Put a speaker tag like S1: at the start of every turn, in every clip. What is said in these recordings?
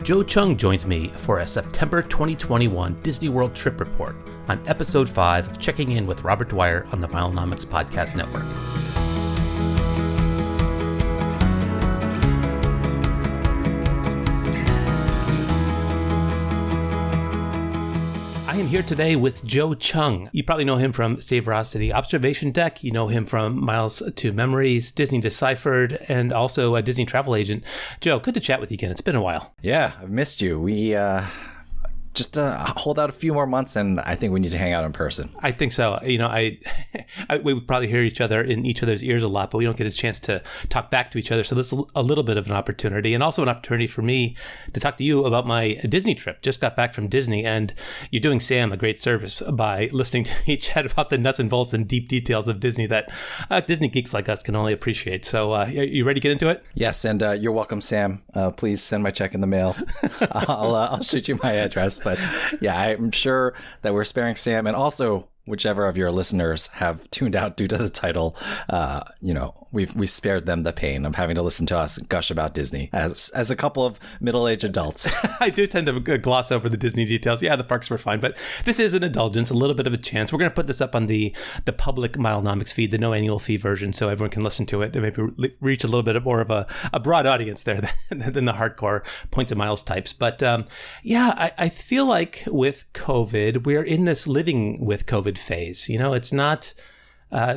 S1: Joe Cheung joins me for a September 2021 Disney World Trip Report on Episode 5 of Checking In with Robert Dwyer on the Milenomics Podcast Network. I am here today with Joe Cheung. You probably know him from Saverocity Observation Deck. You know him from Miles to Memories, Disney Deciphered, and also a Disney travel agent. Joe, good to chat with you again. It's been a while.
S2: Yeah, I've missed you. We just hold out a few more months, and I think we need to hang out in person.
S1: I think so. You know, we would probably hear each other in each other's ears a lot, but we don't get a chance to talk back to each other. So this is a little bit of an opportunity, and also an opportunity for me to talk to you about my Disney trip. Just got back from Disney, and you're doing Sam a great service by listening to me chat about the nuts and bolts and deep details of Disney that Disney geeks like us can only appreciate. So are you ready to get into it?
S2: Yes, and you're welcome, Sam. Please send my check in the mail. I'll shoot you my address. But yeah, I'm sure that we're sparing Sam, and also whichever of your listeners have tuned out due to the title, we spared them the pain of having to listen to us gush about Disney as a couple of middle-aged adults.
S1: I do tend to gloss over the Disney details. Yeah, the parks were fine, but this is an indulgence, a little bit of a chance. We're going to put this up on the public Milenomics feed, the no annual fee version, so everyone can listen to it and maybe reach a little bit more of a broad audience there than the hardcore points of miles types. But I feel like with COVID, we're in this living with COVID phase. You know, it's not...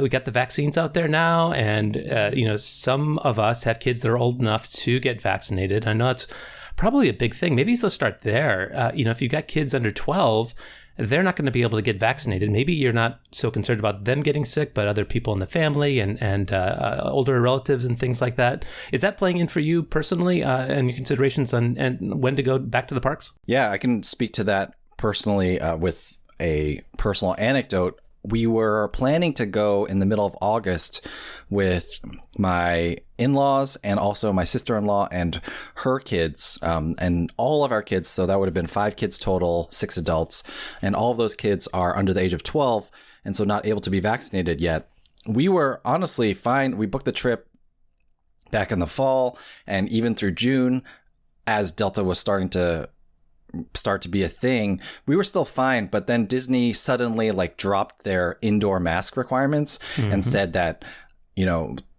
S1: we got the vaccines out there now, and some of us have kids that are old enough to get vaccinated. I know it's probably a big thing. Maybe let's start there. If you've got kids under 12, they're not going to be able to get vaccinated. Maybe you're not so concerned about them getting sick, but other people in the family and older relatives and things like that. Is that playing in for you personally and your considerations on and when to go back to the parks?
S2: Yeah, I can speak to that personally with a personal anecdote. We were planning to go in the middle of August with my in-laws and also my sister-in-law and her kids and all of our kids. So that would have been 5 kids total, 6 adults. And all of those kids are under the age of 12 and so not able to be vaccinated yet. We were honestly fine. We booked the trip back in the fall and even through June as Delta was starting to be a thing. We were still fine, but then Disney suddenly dropped their indoor mask requirements and said that,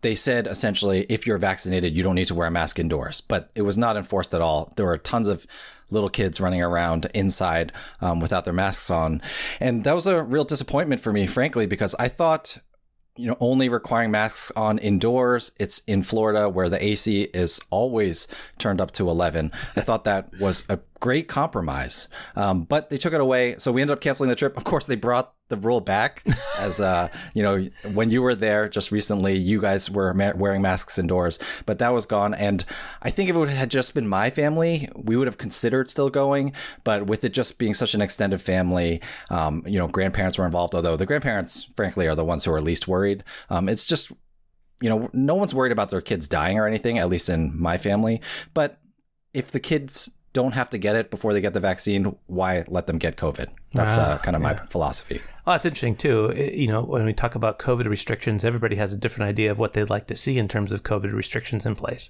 S2: they said essentially, if you're vaccinated, you don't need to wear a mask indoors, but it was not enforced at all. There were tons of little kids running around inside without their masks on. And that was a real disappointment for me, frankly, because I thought, only requiring masks on indoors. It's in Florida where the AC is always turned up to 11. I thought that was a great compromise, but they took it away. So we ended up canceling the trip. Of course, they brought the rule back as, when you were there just recently, you guys were wearing masks indoors, but that was gone. And I think if it had just been my family, we would have considered still going. But with it just being such an extended family, grandparents were involved, although the grandparents, frankly, are the ones who are least worried. It's just, no one's worried about their kids dying or anything, at least in my family. But if the kids don't have to get it before they get the vaccine, why let them get COVID? That's kind of my philosophy.
S1: Well, that's interesting too. When we talk about COVID restrictions, everybody has a different idea of what they'd like to see in terms of COVID restrictions in place.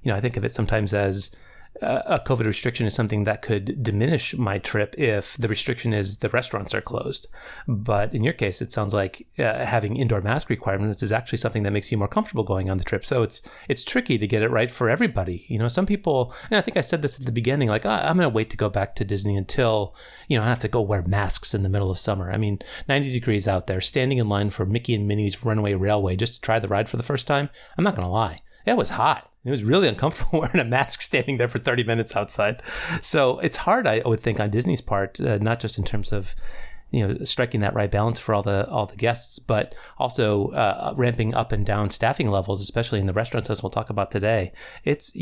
S1: I think of it sometimes as a COVID restriction is something that could diminish my trip if the restriction is the restaurants are closed. But in your case, it sounds like having indoor mask requirements is actually something that makes you more comfortable going on the trip. So it's tricky to get it right for everybody. Some people, and I think I said this at the beginning, I'm going to wait to go back to Disney until, I don't have to go wear masks in the middle of summer. 90 degrees out there, standing in line for Mickey and Minnie's Runaway Railway just to try the ride for the first time. I'm not going to lie. It was hot. It was really uncomfortable wearing a mask standing there for 30 minutes outside. So it's hard, I would think, on Disney's part, not just in terms of striking that right balance for all the guests, but also ramping up and down staffing levels, especially in the restaurants, as we'll talk about today. It's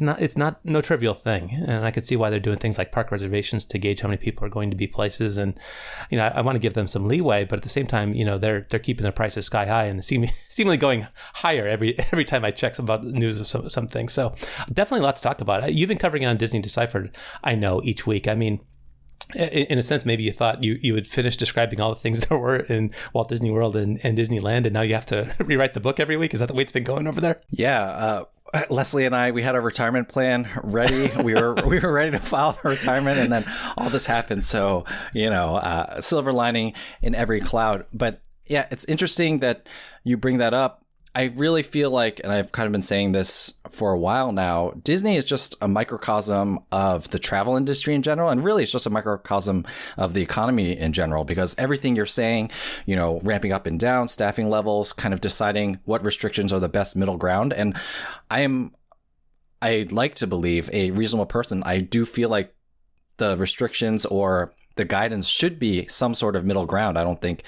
S1: not no trivial thing, and I could see why they're doing things like park reservations to gauge how many people are going to be places. And I want to give them some leeway, but at the same time, they're keeping their prices sky high and seemingly going higher every time I check about the news of some things. So definitely a lot to talk about. You've been covering it on Disney Deciphered, I know, each week. In a sense, maybe you thought you would finish describing all the things there were in Walt Disney World and Disneyland, and now you have to rewrite the book every week. Is that the way it's been going over there?
S2: Yeah. Leslie and I, we had our retirement plan ready. We were ready to file for retirement, and then all this happened. So, silver lining in every cloud. But yeah, it's interesting that you bring that up. I really feel like, and I've kind of been saying this for a while now, Disney is just a microcosm of the travel industry in general. And really, it's just a microcosm of the economy in general, because everything you're saying, ramping up and down, staffing levels, kind of deciding what restrictions are the best middle ground. And I'd like to believe a reasonable person. I do feel like the restrictions or the guidance should be some sort of middle ground. I don't think,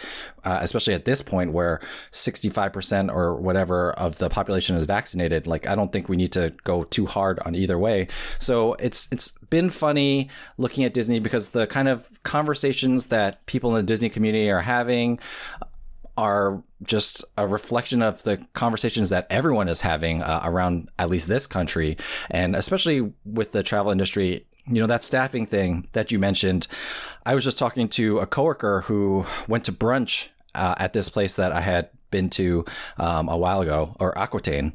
S2: especially at this point where 65% or whatever of the population is vaccinated, I don't think we need to go too hard on either way. So it's been funny looking at Disney, because the kind of conversations that people in the Disney community are having are just a reflection of the conversations that everyone is having around at least this country. And especially with the travel industry, that staffing thing that you mentioned. I was just talking to a coworker who went to brunch at this place that I had been to a while ago, or Aquitaine.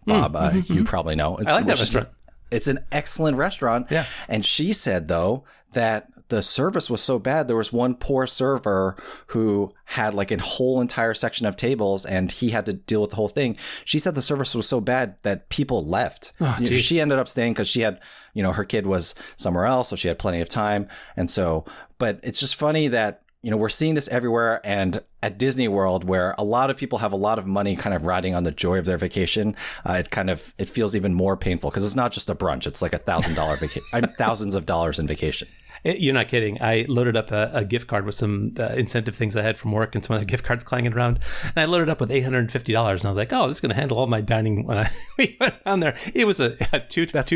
S2: Bob, you probably know.
S1: I like that restaurant.
S2: It's an excellent restaurant.
S1: Yeah.
S2: And she said, though, that the service was so bad. There was one poor server who had a whole entire section of tables, and he had to deal with the whole thing. She said the service was so bad that people left.
S1: Oh,
S2: she ended up staying because she had, her kid was somewhere else, so she had plenty of time. And so, but it's just funny that, we're seeing this everywhere. And at Disney World, where a lot of people have a lot of money kind of riding on the joy of their vacation, it feels even more painful, because it's not just a brunch. It's like $1,000 thousands of dollars in vacation.
S1: You're not kidding. I loaded up a gift card with some incentive things I had from work and some other gift cards clanging around. And I loaded up with $850. And I was like, oh, this is going to handle all my dining when we went down there. It was a two park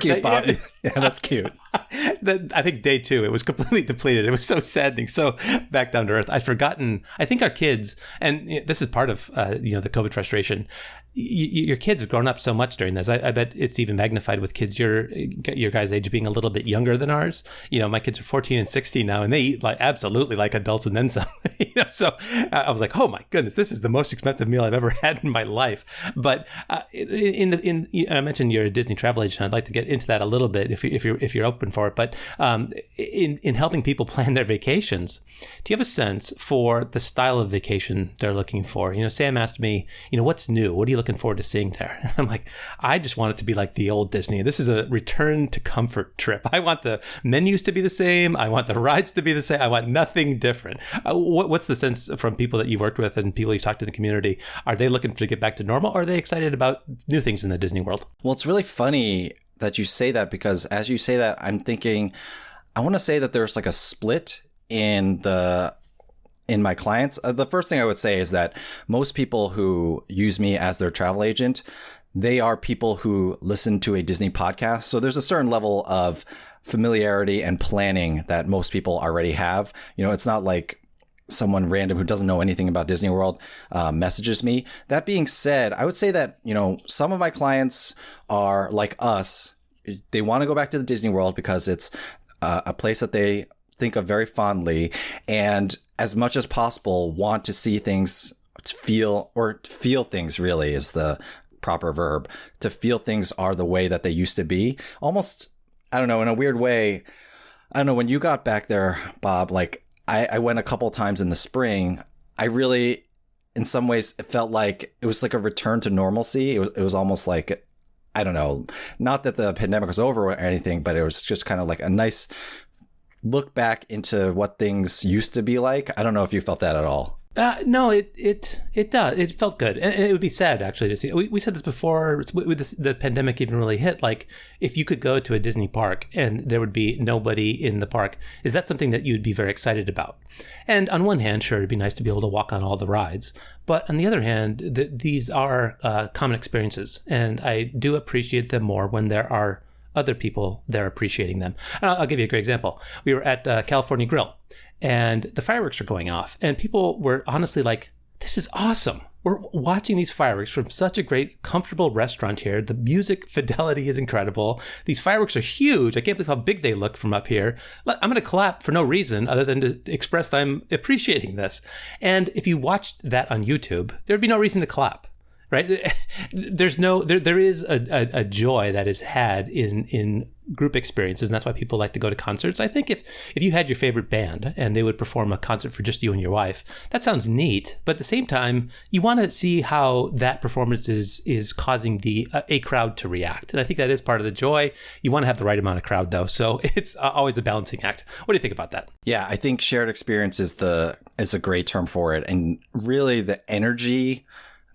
S2: cute, Bob. Yeah, that's cute.
S1: I think day 2, it was completely depleted. It was so saddening. So back down to earth. I'd forgotten. I think our kids, and this is part of the COVID frustration. Your kids have grown up so much during this. I bet it's even magnified with kids your guys' age being a little bit younger than ours. My kids are 14 and 16 now, and they eat absolutely like adults and then some. So I was like, oh my goodness, this is the most expensive meal I've ever had in my life. But I mentioned you're a Disney travel agent. I'd like to get into that a little bit if you're open for it. But in helping people plan their vacations, do you have a sense for the style of vacation they're looking for? Sam asked me, what's new? What are you looking forward to seeing there? And I'm like, I just want it to be like the old Disney. This is a return to comfort trip. I want the menus to be the same. I want the rides to be the same. I want nothing different. What's the sense from people that you've worked with and people you've talked to in the community? Are they looking to get back to normal, or are they excited about new things in the Disney world?
S2: Well, it's really funny that you say that, because as you say that, I'm thinking, I want to say that there's a split in my clients. The first thing I would say is that most people who use me as their travel agent, they are people who listen to a Disney podcast. So there's a certain level of familiarity and planning that most people already have. It's not like someone random who doesn't know anything about Disney World messages me. That being said, I would say that, some of my clients are like us. They want to go back to the Disney World because it's a place that they think of very fondly, and as much as possible want to see things, feel things, really is the proper verb. To feel things are the way that they used to be. Almost, I don't know, in a weird way. I don't know, when you got back there, Bob, I went a couple times in the spring. I really, in some ways, it felt like it was like a return to normalcy. It was almost like, I don't know, not that the pandemic was over or anything, but it was just kind of like a nice look back into what things used to be like. I don't know if you felt that at all.
S1: No, it does. It felt good. And it would be sad, actually, to see. We said this before, with the pandemic even really hit, if you could go to a Disney park and there would be nobody in the park, is that something that you'd be very excited about? And on one hand, sure, it'd be nice to be able to walk on all the rides. But on the other hand, these are common experiences. And I do appreciate them more when there are other people there appreciating them. I'll give you a great example. We were at California Grill, and the fireworks were going off, and people were honestly like, this is awesome. We're watching these fireworks from such a great, comfortable restaurant here. The music fidelity is incredible. These fireworks are huge. I can't believe how big they look from up here. I'm going to clap for no reason other than to express that I'm appreciating this. And if you watched that on YouTube, there'd be no reason to clap. right? There is a joy that is had in group experiences, and that's why people like to go to concerts. I think if you had your favorite band and they would perform a concert for just you and your wife, that sounds neat. But at the same time, you want to see how that performance is causing a crowd to react, and I think that is part of the joy. You want to have the right amount of crowd, though, so it's always a balancing act. What do you think about that?
S2: Yeah, I think shared experience is a great term for it, and really the energy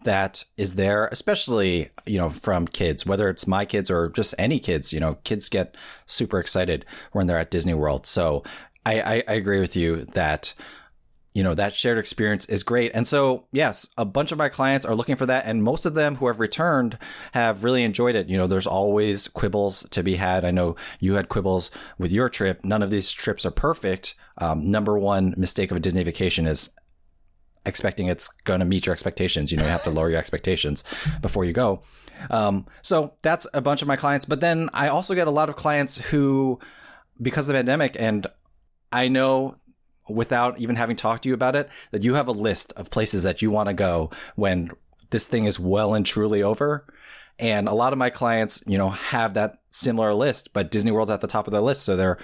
S2: that is there, especially, from kids, whether it's my kids or just any kids, kids get super excited when they're at Disney World. So I agree with you that, that shared experience is great. And so, yes, a bunch of my clients are looking for that. And most of them who have returned have really enjoyed it. There's always quibbles to be had. I know you had quibbles with your trip. None of these trips are perfect. Number one mistake of a Disney vacation is expecting it's going to meet your expectations. You have to lower your expectations before you go. So that's a bunch of my clients. But then I also get a lot of clients who, because of the pandemic, and I know without even having talked to you about it, that you have a list of places that you want to go when this thing is well and truly over. And a lot of my clients, have that similar list, but Disney World's at the top of their list. So they're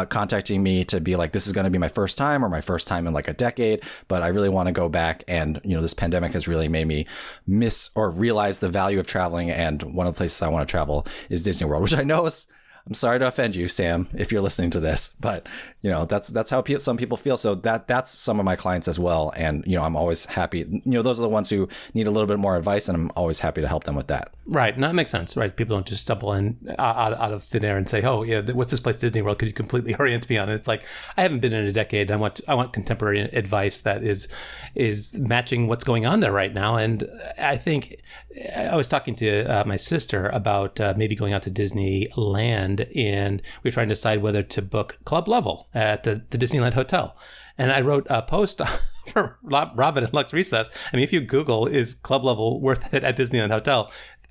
S2: contacting me to be like, this is going to be my first time or my first time in like a decade, but I really want to go back. And, this pandemic has really made me miss or realize the value of traveling. And one of the places I want to travel is Disney World, which I know is, I'm sorry to offend you, Sam, if you're listening to this, but that's how some people feel. So that's some of my clients as well. And, I'm always happy. Those are the ones who need a little bit more advice, and I'm always happy to help them with that.
S1: Right. And that makes sense, right? People don't just stumble in out of thin air and say, oh, yeah, what's this place, Disney World? Could you completely orient me on it? It's like, I haven't been in a decade. I want contemporary advice that is matching what's going on there right now. And I think I was talking to my sister about maybe going out to Disneyland, and we were trying to decide whether to book club level at the Disneyland Hotel. And I wrote a post for Robin and Lux Recess. I mean, if you Google, is club level worth it at Disneyland Hotel?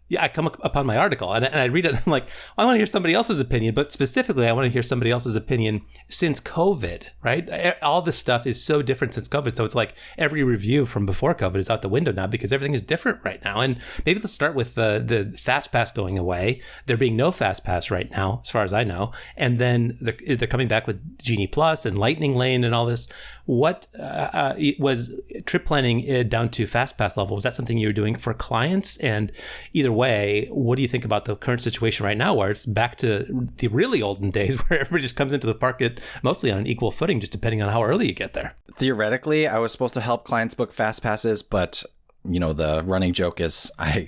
S1: Yeah, I come upon my article and I read it and I'm like, I want to hear somebody else's opinion, but specifically I want to hear somebody else's opinion since COVID, right? All this stuff is so different since COVID. So it's like every review from before COVID is out the window now because everything is different right now. And maybe let's start with the Fastpass going away. There being no Fastpass right now, as far as I know. And then they're coming back with Genie Plus and Lightning Lane and all this. What was trip planning down to Fastpass level? Was that something you were doing for clients? And either way, what do you think about the current situation right now where it's back to the really olden days where everybody just comes into the park mostly on an equal footing, just depending on how early you get there?
S2: Theoretically, I was supposed to help clients book Fastpasses, but the running joke is I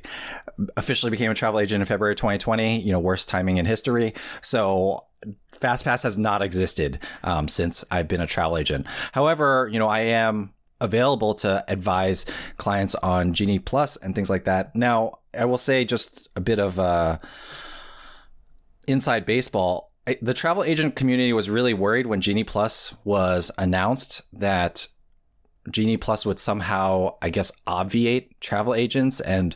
S2: officially became a travel agent in February 2020, worst timing in history. So Fastpass has not existed since I've been a travel agent. However, I am available to advise clients on Genie Plus and things like that. Now, I will say just a bit of inside baseball. The travel agent community was really worried when Genie Plus was announced that Genie Plus would somehow, I guess, obviate travel agents. And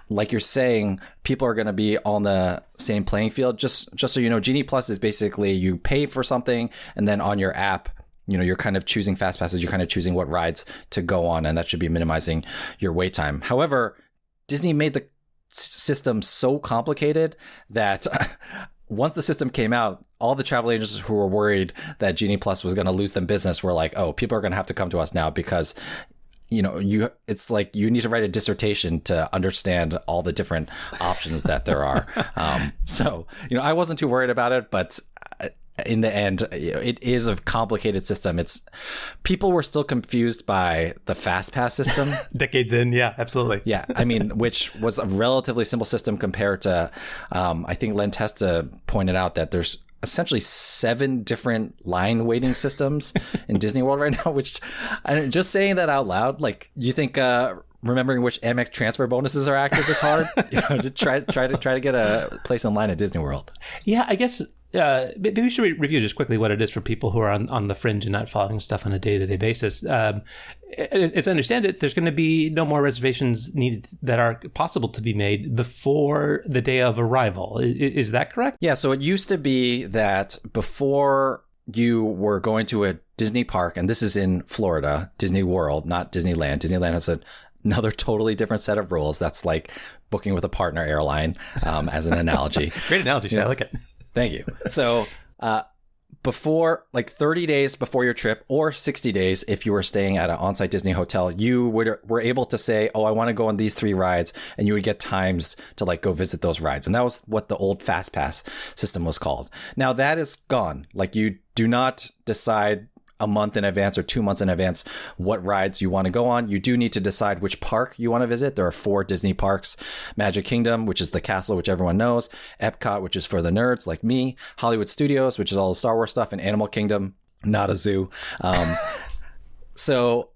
S2: like you're saying, people are going to be on the same playing field. Just so you know, Genie Plus is basically you pay for something and then on your app, you're kind of choosing fast passes. You're kind of choosing what rides to go on, and that should be minimizing your wait time. However, Disney made the system so complicated that once the system came out, all the travel agents who were worried that Genie Plus was going to lose them business were like, oh, people are going to have to come to us now because it's like you need to write a dissertation to understand all the different options that there are. So I wasn't too worried about it, but in the end, it is a complicated system. People were still confused by the Fastpass system.
S1: Decades in, yeah, absolutely.
S2: Yeah, I mean, which was a relatively simple system compared to, I think Len Testa pointed out that there's essentially 7 different line waiting systems in Disney World right now, which just saying that out loud, like you think remembering which Amex transfer bonuses are active is hard, to try to get a place in line at Disney World.
S1: Yeah, I guess maybe we should review just quickly what it is for people who are on the fringe and not following stuff on a day-to-day basis. As I understand it, there's going to be no more reservations needed that are possible to be made before the day of arrival. Is that correct?
S2: Yeah, so it used to be that before you were going to a Disney park, and this is in Florida, Disney World, not Disneyland. Disneyland has a another totally different set of rules. That's like booking with a partner airline, as an analogy.
S1: Great analogy, Shane. I like it.
S2: Thank you. So before, like 30 days before your trip, or 60 days if you were staying at an on-site Disney hotel, you were able to say, oh, I want to go on these 3 rides, and you would get times to like go visit those rides. And that was what the old Fastpass system was called. Now that is gone. Like, you do not decide a month in advance or 2 months in advance what rides you want to go on. You do need to decide which park you want to visit. There are 4 Disney parks: Magic Kingdom, which is the castle, which everyone knows; Epcot, which is for the nerds like me; Hollywood Studios, which is all the Star Wars stuff; and Animal Kingdom, not a zoo. So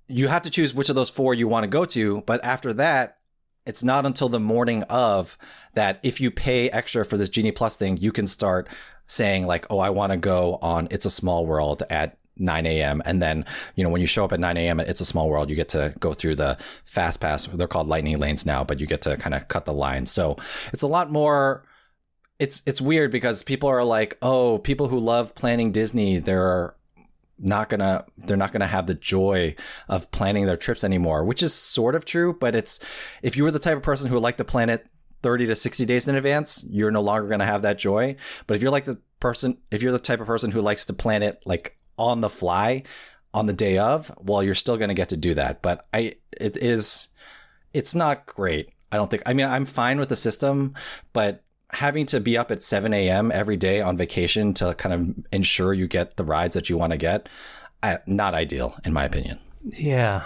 S2: you have to choose which of those 4 you want to go to. But after that, it's not until the morning of that, if you pay extra for this Genie Plus thing, you can start saying like, oh, I want to go on It's a Small World at 9 a.m. And then, when you show up at 9 a.m. at It's a Small World, you get to go through the fast pass. They're called lightning lanes now, but you get to kind of cut the line. So it's a lot more. It's weird because people are like, oh, people who love planning Disney, they're not gonna have the joy of planning their trips anymore, which is sort of true. But if you were the type of person who would like to plan it 30 to 60 days in advance, you're no longer going to have that joy. But if you're the type of person who likes to plan it like on the fly on the day of, well, you're still going to get to do that. But it's not great. I don't think, I'm fine with the system, but having to be up at 7 a.m. every day on vacation to kind of ensure you get the rides that you want to get, not ideal, in my opinion.
S1: Yeah.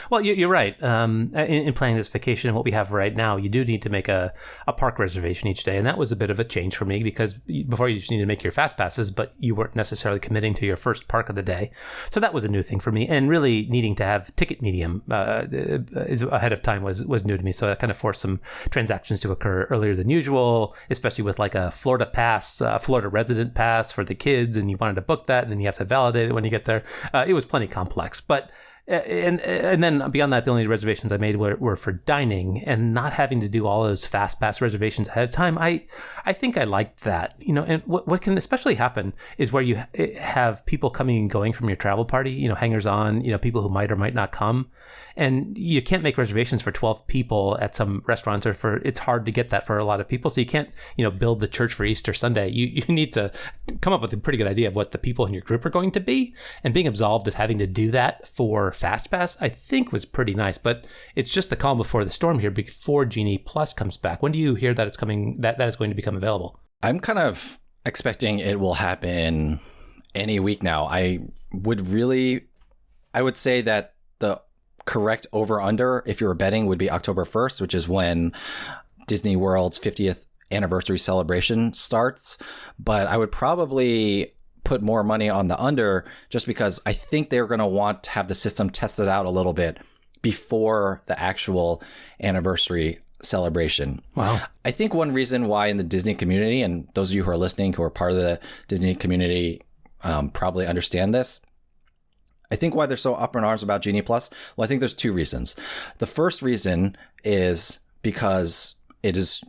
S1: Well, you're right. In planning this vacation and what we have right now, you do need to make a park reservation each day. And that was a bit of a change for me, because before you just needed to make your fast passes, but you weren't necessarily committing to your first park of the day. So that was a new thing for me. And really needing to have ticket medium ahead of time was new to me. So that kind of forced some transactions to occur earlier than usual, especially with like a Florida pass, Florida resident pass for the kids. And you wanted to book that, and then you have to validate it when you get there. It was plenty complex. But and then beyond that, the only reservations I made were for dining, and not having to do all those fast pass reservations ahead of time. I think I liked that, and what can especially happen is where you have people coming and going from your travel party, hangers on, people who might or might not come. And you can't make reservations for 12 people at some restaurants, or it's hard to get that for a lot of people. So you can't, build the church for Easter Sunday. You need to come up with a pretty good idea of what the people in your group are going to be. And being absolved of having to do that for Fastpass, I think was pretty nice. But it's just the calm before the storm here, before Genie Plus comes back. When do you hear that it's coming, that is going to become available?
S2: I'm kind of expecting it will happen any week now. I would say that the correct over-under, if you were betting, would be October 1st, which is when Disney World's 50th anniversary celebration starts. But I would probably put more money on the under, just because I think they're going to want to have the system tested out a little bit before the actual anniversary celebration.
S1: Wow.
S2: I think one reason why in the Disney community, and those of you who are listening who are part of the Disney community probably understand this, I think why they're so up in arms about Genie Plus, well, I think there's 2 reasons. The first reason is because it has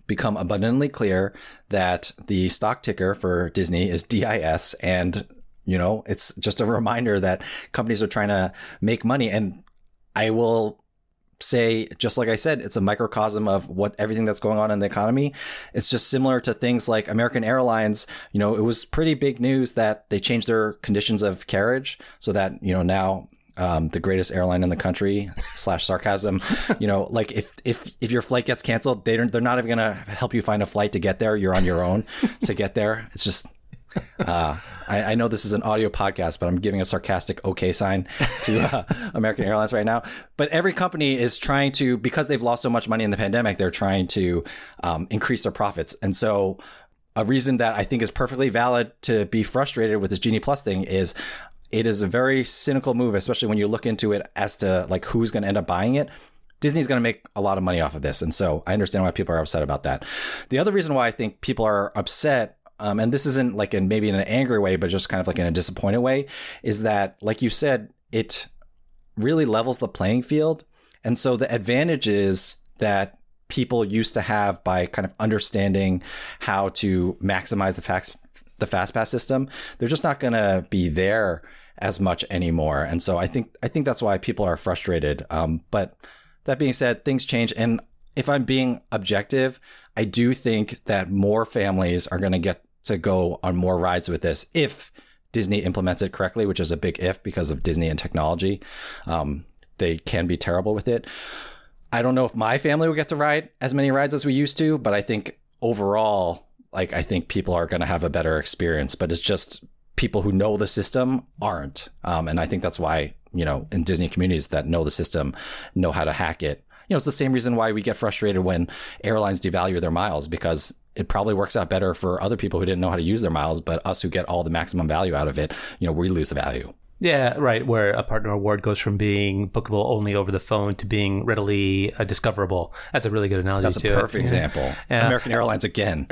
S2: become abundantly clear that the stock ticker for Disney is DIS. And, it's just a reminder that companies are trying to make money. And I will say, just like I said, it's a microcosm of everything that's going on in the economy. It's just similar to things like American Airlines. It was pretty big news that they changed their conditions of carriage so that, now the greatest airline in the country / sarcasm, like if your flight gets canceled, they're not even going to help you find a flight to get there. You're on your own to get there. It's just, I know this is an audio podcast, but I'm giving a sarcastic okay sign to American Airlines right now. But every company is trying to, because they've lost so much money in the pandemic, they're trying to increase their profits. And so a reason that I think is perfectly valid to be frustrated with this Genie Plus thing is it is a very cynical move, especially when you look into it as to like who's going to end up buying it. Disney's going to make a lot of money off of this. And so I understand why people are upset about that. The other reason why I think people are upset, and this isn't like maybe in an angry way, but just kind of like in a disappointed way, is that, like you said, it really levels the playing field. And so the advantages that people used to have by kind of understanding how to maximize the the Fastpass system, they're just not going to be there as much anymore. And so I think that's why people are frustrated. But that being said, things change. And if I'm being objective, I do think that more families are going to get to go on more rides with this if Disney implements it correctly, which is a big if because of Disney and technology. They can be terrible with it. I don't know if my family will get to ride as many rides as we used to, but I think overall, I think people are going to have a better experience, but it's just people who know the system aren't. And I think that's why, in Disney communities that know the system know how to hack it. It's the same reason why we get frustrated when airlines devalue their miles, because it probably works out better for other people who didn't know how to use their miles, but us who get all the maximum value out of it, we lose the value.
S1: Yeah, right. Where a partner award goes from being bookable only over the phone to being readily discoverable. That's a really good analogy.
S2: That's a perfect example. American Airlines again.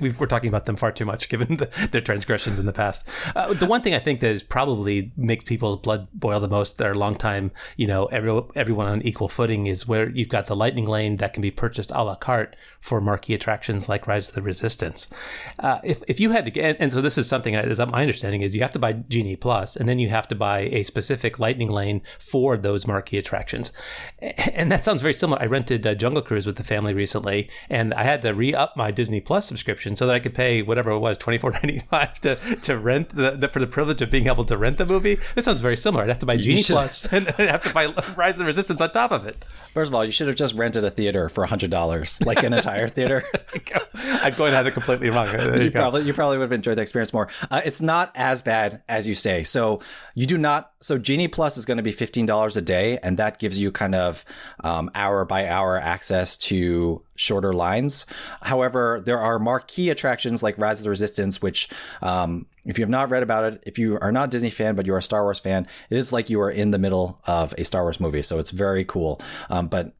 S1: We're talking about them far too much, given their transgressions in the past. The one thing I think that is probably makes people's blood boil the most, that are long time, everyone on equal footing, is where you've got the Lightning Lane that can be purchased a la carte for marquee attractions like Rise of the Resistance. If you had to get, and so this is something, as my understanding is, you have to buy Genie Plus, and then you have to buy a specific Lightning Lane for those marquee attractions. And that sounds very similar. I rented Jungle Cruise with the family recently, and I had to re-up my Disney Plus subscription so that I could pay whatever it was, $24.95 to rent for the privilege of being able to rent the movie. This sounds very similar. I'd have to buy Genie Plus and I'd have to buy Rise of the Resistance on top of it.
S2: First of all, you should have just rented a theater for $100, like an entire theater.
S1: I'm going at it completely wrong.
S2: You probably would have enjoyed the experience more. It's not as bad as you say. So Genie Plus is going to be $15 a day, and that gives you kind of hour by hour access to shorter lines. However, there are marquee attractions like Rise of the Resistance, which if you have not read about it, if you are not a Disney fan, but you're a Star Wars fan, it is like you are in the middle of a Star Wars movie. So it's very cool. But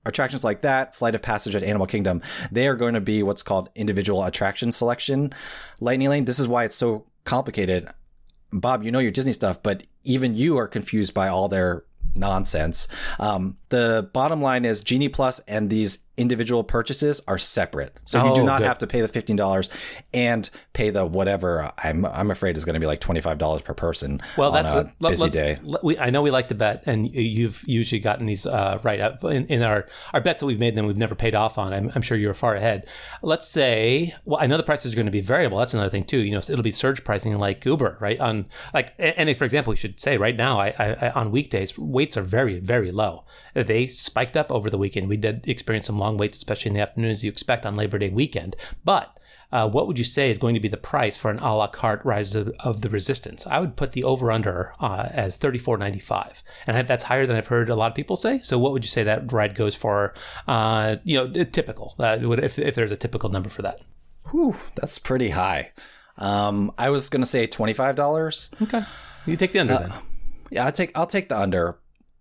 S2: attractions like that, Flight of Passage at Animal Kingdom, they are going to be what's called individual attraction selection Lightning Lane. This is why it's so complicated. Bob, you know your Disney stuff, but even you are confused by all their nonsense. The bottom line is Genie Plus and these individual purchases are separate. So you do not have to pay the $15 and pay the whatever I'm afraid is going to be like $25 per person on a busy day.
S1: I know we like to bet, and you've usually gotten these right in our bets that we've made, and we've never paid off on. I'm sure you're far ahead. Let's say, I know the prices are going to be variable. That's another thing too. It'll be surge pricing like Uber, right? And for example, we should say right now, I on weekdays, waits are very, very low. They spiked up over the weekend. We did experience some long waits, especially in the afternoon, as you expect on Labor Day weekend. But what would you say is going to be the price for an a la carte Rise of the Resistance? I would put the over-under as $34.95. And that's higher than I've heard a lot of people say. So what would you say that ride goes for, typical, if there's a typical number for that?
S2: Whew, that's pretty high. I was going to say $25.
S1: Okay. You take the under then.
S2: Yeah, I'll take the under.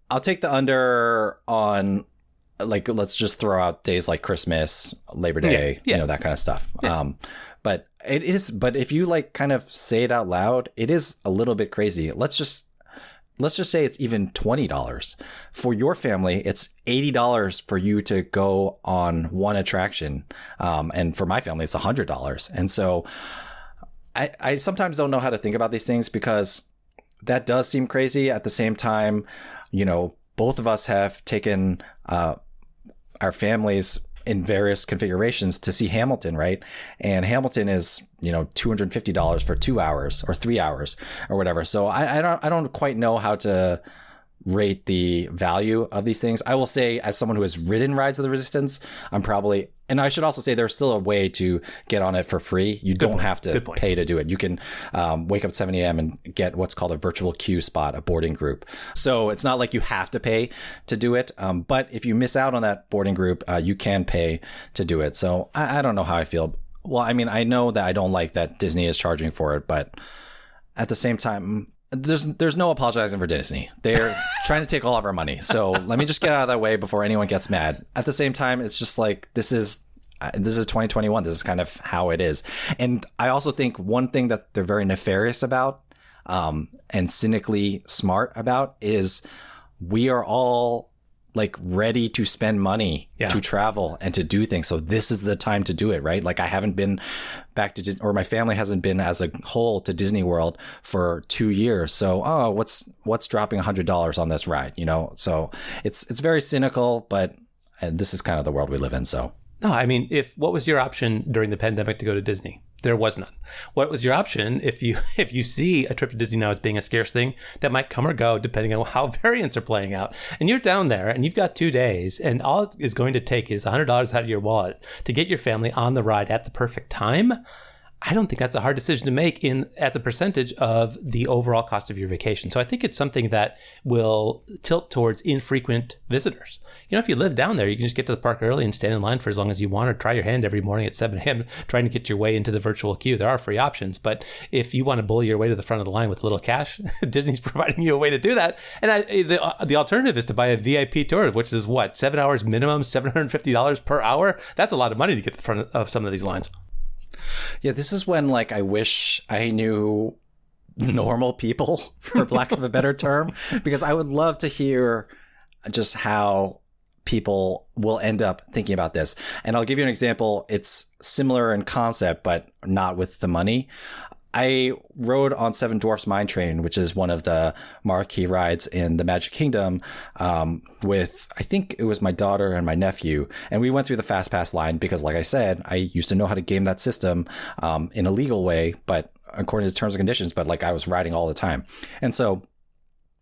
S2: I'll take the under on, let's just throw out days like Christmas, Labor Day, that kind of stuff. Yeah. But if you kind of say it out loud, it is a little bit crazy. Let's just say it's even $20 for your family. It's $80 for you to go on one attraction. And for my family, it's $100. And so I sometimes don't know how to think about these things, because that does seem crazy. At the same time, both of us have taken our families in various configurations to see Hamilton, right? And Hamilton is, $250 for 2 hours or 3 hours or whatever. So I don't quite know how to rate the value of these things. I will say, as someone who has ridden Rise of the Resistance, and I should also say there's still a way to get on it for free. You don't have to pay to do it. You can wake up at 7 a.m. and get what's called a virtual queue spot, a boarding group. So it's not like you have to pay to do it. But if you miss out on that boarding group, you can pay to do it. So I don't know how I feel. Well, I mean, I know that I don't like that Disney is charging for it, but at the same time, there's no apologizing for Disney. They're trying to take all of our money. So let me just get out of that way before anyone gets mad. At the same time, it's just like, this is 2021. This is kind of how it is. And I also think one thing that they're very nefarious about, and cynically smart about, is we are all like ready to spend money
S1: Yeah.
S2: to travel and to do things. So this is the time to do it, right? Like I haven't been back to Disney, or my family hasn't been as a whole to Disney World for 2 years. So, what's dropping $100 on this ride, you know? So it's very cynical, but this is kind of the world we live in. So.
S1: No, I mean, what was your option during the pandemic to go to Disney? There was none. What was your option if you see a trip to Disney now as being a scarce thing that might come or go depending on how variants are playing out? And you're down there and you've got 2 days and all it is going to take is $100 out of your wallet to get your family on the ride at the perfect time. I don't think that's a hard decision to make as a percentage of the overall cost of your vacation. So I think it's something that will tilt towards infrequent visitors. You know, if you live down there, you can just get to the park early and stand in line for as long as you want, or try your hand every morning at 7 a.m. trying to get your way into the virtual queue. There are free options, but if you want to bully your way to the front of the line with a little cash, Disney's providing you a way to do that. And the alternative is to buy a VIP tour, which is what, 7 hours minimum, $750 per hour? That's a lot of money to get to the front of some of these lines.
S2: Yeah, this is when like I wish I knew normal people, for lack of a better term, because I would love to hear just how people will end up thinking about this. And I'll give you an example. It's similar in concept, but not with the money. I rode on Seven Dwarfs Mine Train, which is one of the marquee rides in the Magic Kingdom, with, I think it was my daughter and my nephew. And we went through the Fastpass line because, like I said, I used to know how to game that system in a legal way, but according to terms and conditions, but like I was riding all the time. And so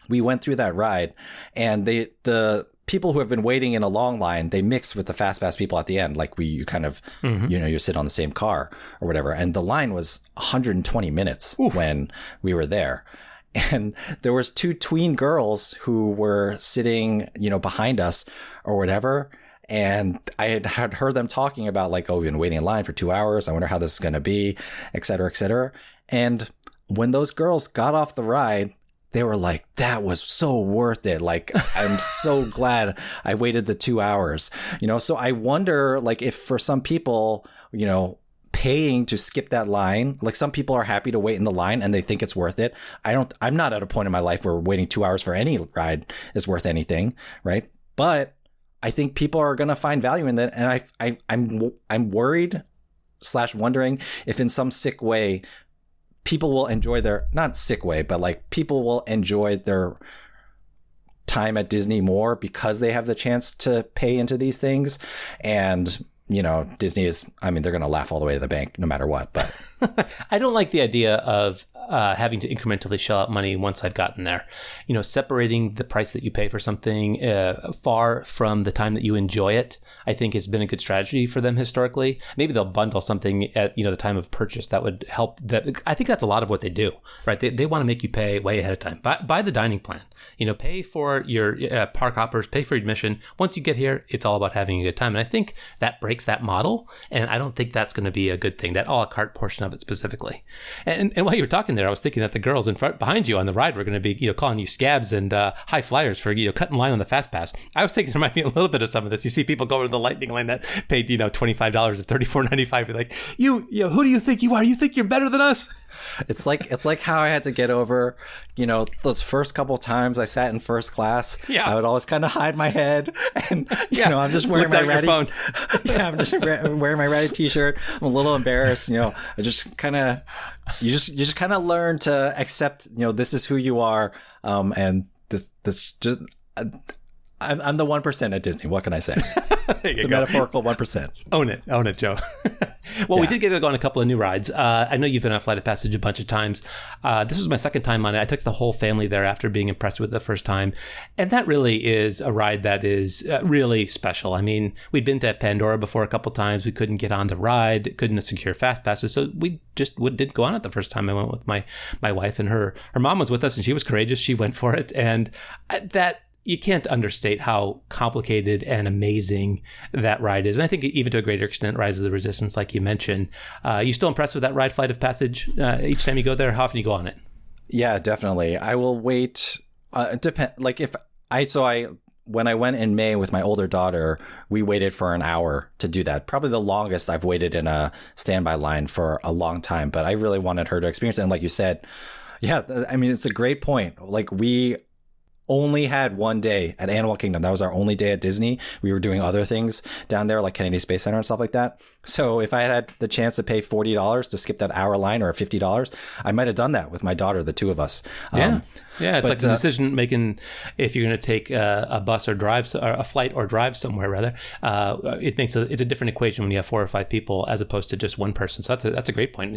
S2: we went through that ride, and the people who have been waiting in a long line, they mix with the Fastpass people at the end. Like you kind of, you sit on the same car or whatever. And the line was 120 minutes when we were there. And there was 2 tween girls who were sitting, behind us or whatever. And I had heard them talking about like, oh, we've been waiting in line for 2 hours. I wonder how this is going to be, et cetera, et cetera. And when those girls got off the ride, they were like, that was so worth it. Like, I'm so glad I waited the 2 hours, So I wonder, like, if for some people, paying to skip that line, like some people are happy to wait in the line and they think it's worth it. I'm not at a point in my life where waiting 2 hours for any ride is worth anything. Right. But I think people are going to find value in that. And I'm worried / wondering if in some sick way, people will enjoy not sick way, but like people will enjoy their time at Disney more because they have the chance to pay into these things. And, Disney is, they're going to laugh all the way to the bank no matter what. But
S1: I don't like the idea of having to incrementally shell out money once I've gotten there. Separating the price that you pay for something far from the time that you enjoy it, I think has been a good strategy for them historically. Maybe they'll bundle something at the time of purchase that would help. That I think that's a lot of what they do, right? They want to make you pay way ahead of time. Buy the dining plan. Pay for your park hoppers, pay for admission. Once you get here, it's all about having a good time. And I think that breaks that model. And I don't think that's going to be a good thing, that a la carte portion of it specifically. And while you were talking there, I was thinking that the girls in front behind you on the ride were going to be, calling you scabs and high flyers for, cutting line on the Fastpass. I was thinking there might be a little bit of some of this. You see people going to the Lightning Lane that paid, $25 or $34.95. You're like, who do you think you are? You think you're better than us?
S2: It's like how I had to get over, those first couple times I sat in first class. Yeah. I would always kind of hide my head, and I'm just wearing my ratty phone. Yeah, I'm just wearing my ratty t-shirt. I'm a little embarrassed. I just kind of you just kind of learn to accept. This is who you are, and this just. I'm the 1% at Disney. What can I say? The metaphorical 1%.
S1: Own it, Joe. Well, we did get to go on a couple of new rides. I know you've been on Flight of Passage a bunch of times. This was my second time on it. I took the whole family there after being impressed with it the first time. And that really is a ride that is really special. We'd been to Pandora before a couple times. We couldn't get on the ride, couldn't secure fast passes. So we just didn't go on it the first time. I went with my wife, and her mom was with us, and she was courageous. She went for it. And that... You can't understate how complicated and amazing that ride is. And I think even to a greater extent, Rise of the Resistance, like you mentioned. You still impressed with that ride, Flight of Passage, each time you go there? How often you go on it?
S2: Yeah, definitely. I will wait. When I went in May with my older daughter, we waited for an hour to do that. Probably the longest I've waited in a standby line for a long time. But I really wanted her to experience it. And like you said, yeah, it's a great point. Like only had one day at Animal Kingdom. That was our only day at Disney. We were doing other things down there, like Kennedy Space Center and stuff like that. So if I had the chance to pay $40 to skip that hour line, or $50, I might have done that with my daughter, the two of us.
S1: Yeah. It's like the decision making if you're going to take a bus or drive, or a flight or drive somewhere, rather. It's a different equation when you have 4 or 5 people as opposed to just one person. So that's a great point.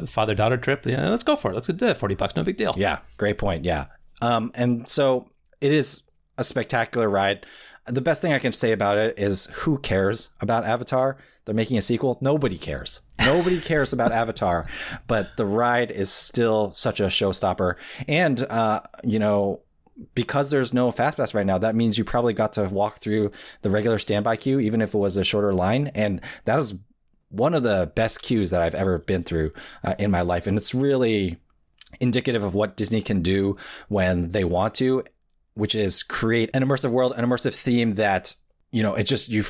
S1: Father-daughter trip. Yeah, let's go for it. Let's do it. $40, no big deal.
S2: Yeah, great point. Yeah. And so it is a spectacular ride. The best thing I can say about it is, who cares about Avatar? They're making a sequel. Nobody cares. Nobody cares about Avatar, but the ride is still such a showstopper. And, because there's no Fastpass right now, that means you probably got to walk through the regular standby queue, even if it was a shorter line. And that is one of the best queues that I've ever been through in my life. And it's really indicative of what Disney can do when they want to, which is create an immersive world, an immersive theme that, it just, you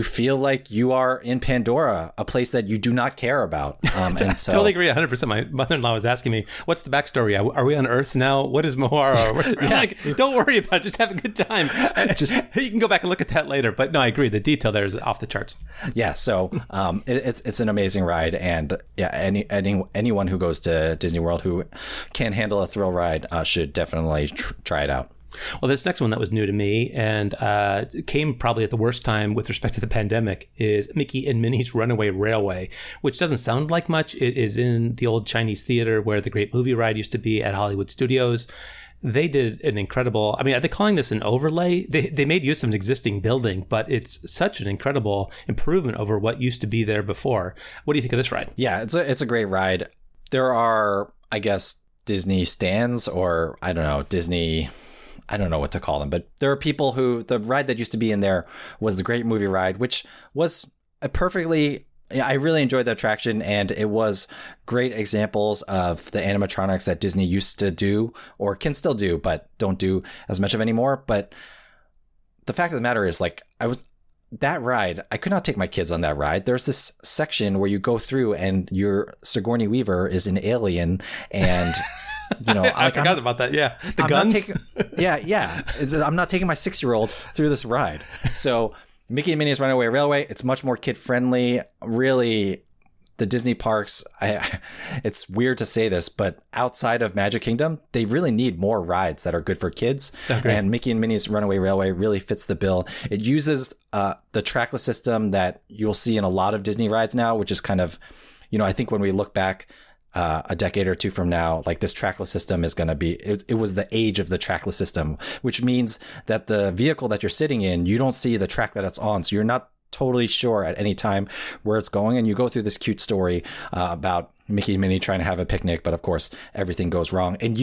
S2: feel like you are in Pandora, a place that you do not care about.
S1: And so, totally agree 100%. My mother-in-law was asking me, what's the backstory? Are we on Earth now? What is Moara? Like, don't worry about it. Just have a good time. You can go back and look at that later. But no, I agree. The detail there is off the charts.
S2: Yeah. So it's an amazing ride. And yeah, anyone who goes to Disney World who can handle a thrill ride should definitely try it out.
S1: Well, this next one that was new to me and came probably at the worst time with respect to the pandemic is Mickey and Minnie's Runaway Railway, which doesn't sound like much. It is in the old Chinese theater where the Great Movie Ride used to be at Hollywood Studios. They did an incredible, are they calling this an overlay? They made use of an existing building, but it's such an incredible improvement over what used to be there before. What do you think of this ride?
S2: Yeah, it's a great ride. There are, I guess, Disney stands, or I don't know what to call them, but there are people who, the ride that used to be in there was the Great Movie Ride, which was I really enjoyed the attraction, and it was great examples of the animatronics that Disney used to do, or can still do, but don't do as much of anymore. But the fact of the matter is, that ride, I could not take my kids on that ride. There's this section where you go through and your Sigourney Weaver is an alien, and
S1: I forgot about that. Yeah, the guns.
S2: I'm not taking my 6-year-old through this ride. So Mickey and Minnie's Runaway Railway, it's much more kid friendly. Really, the Disney parks, it's weird to say this, but outside of Magic Kingdom, they really need more rides that are good for kids. Okay. And Mickey and Minnie's Runaway Railway really fits the bill. It uses the trackless system that you'll see in a lot of Disney rides now, which is kind of, I think when we look back a decade or two from now, like, this trackless system is going to be, it was the age of the trackless system, which means that the vehicle that you're sitting in, you don't see the track that it's on. So you're not totally sure at any time where it's going. And you go through this cute story about Mickey and Minnie trying to have a picnic, but of course everything goes wrong. And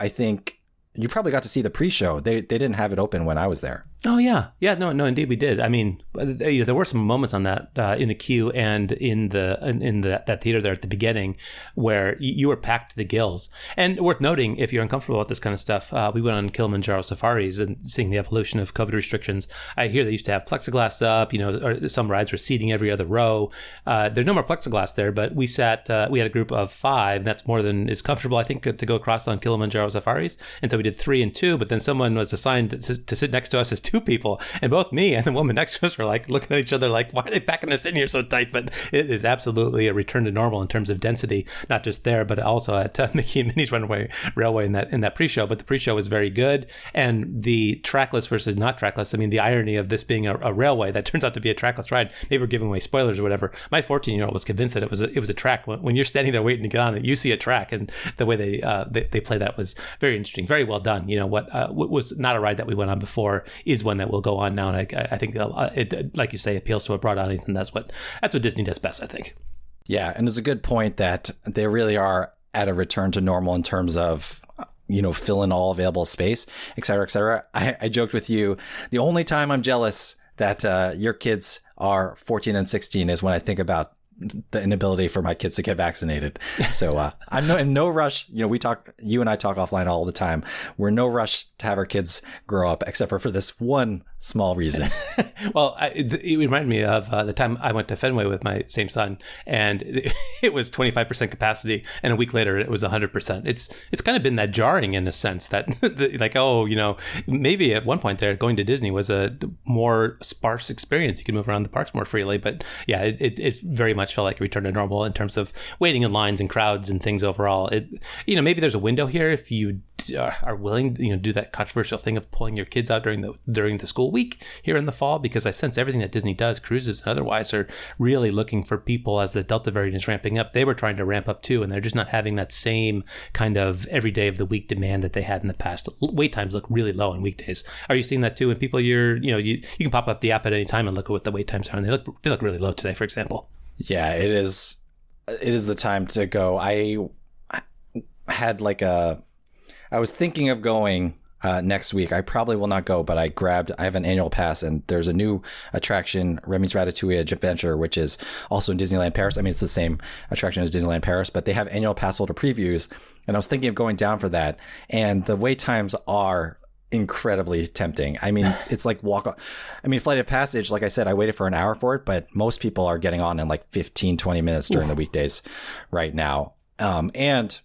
S2: I think you probably got to see the pre-show. They didn't have it open when I was there.
S1: Oh, yeah. Yeah, no, indeed we did. There were some moments on that in the queue and in that theater there at the beginning where you were packed to the gills. And worth noting, if you're uncomfortable with this kind of stuff, we went on Kilimanjaro safaris and seeing the evolution of COVID restrictions. I hear they used to have plexiglass up, or some rides were seating every other row. There's no more plexiglass there, but we had a group of 5, and that's more than is comfortable, I think, to go across on Kilimanjaro safaris. And so we did 3 and 2, but then someone was assigned to sit next to us as 2 people, and both me and the woman next to us were like looking at each other like, why are they packing us in here so tight? But it is absolutely a return to normal in terms of density, not just there, but also at Mickey and Minnie's Runaway Railway in that pre-show. But the pre-show was very good, and the trackless versus not trackless, the irony of this being a railway that turns out to be a trackless ride. Maybe we're giving away spoilers or whatever. My 14-year-old was convinced that it was a track. When you're standing there waiting to get on it, you see a track, and the way they play that was very interesting, very well done. What was not a ride that we went on before is one that will go on now, and I think it, like you say, appeals to a broad audience, and that's what Disney does best, I think.
S2: Yeah, and it's a good point that they really are at a return to normal in terms of fill in all available space, et cetera, et cetera. I joked with you, the only time I'm jealous that your kids are 14 and 16 is when I think about the inability for my kids to get vaccinated. So I'm in no rush. You and I talk offline all the time. We're in no rush to have our kids grow up, except for this one small reason.
S1: Well, it reminded me of the time I went to Fenway with my same son, and it was 25% capacity, and a week later it was 100%. It's kind of been that jarring in a sense that, like, oh, maybe at one point there, going to Disney was a more sparse experience. You could move around the parks more freely, but yeah, it very much felt like a return to normal in terms of waiting in lines and crowds and things overall. Maybe there's a window here if you are willing to do that controversial thing of pulling your kids out during the school week here in the fall, because I sense everything that Disney does, cruises and otherwise, are really looking for people as the Delta variant is ramping up. They were trying to ramp up too, and they're just not having that same kind of every day of the week demand that they had in the past. Wait times look really low on weekdays. Are you seeing that too? And people, you can pop up the app at any time and look at what the wait times are, and they look really low today, for example.
S2: Yeah, it is the time to go. I was thinking of going next week. I probably will not go, but I have an annual pass, and there's a new attraction, Remy's Ratatouille Adventure, which is also in Disneyland Paris. I mean, it's the same attraction as Disneyland Paris, but they have annual pass holder previews, and I was thinking of going down for that, and the wait times are incredibly tempting. I mean, it's like Flight of Passage, like I said, I waited for an hour for it, but most people are getting on in like 15-20 minutes during the weekdays right now. And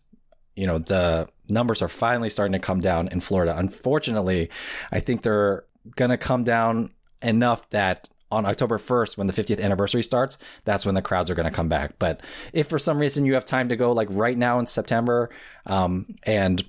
S2: the numbers are finally starting to come down in Florida. Unfortunately, I think they're going to come down enough that on October 1st, when the 50th anniversary starts, that's when the crowds are going to come back. But if for some reason you have time to go, like right now in September, and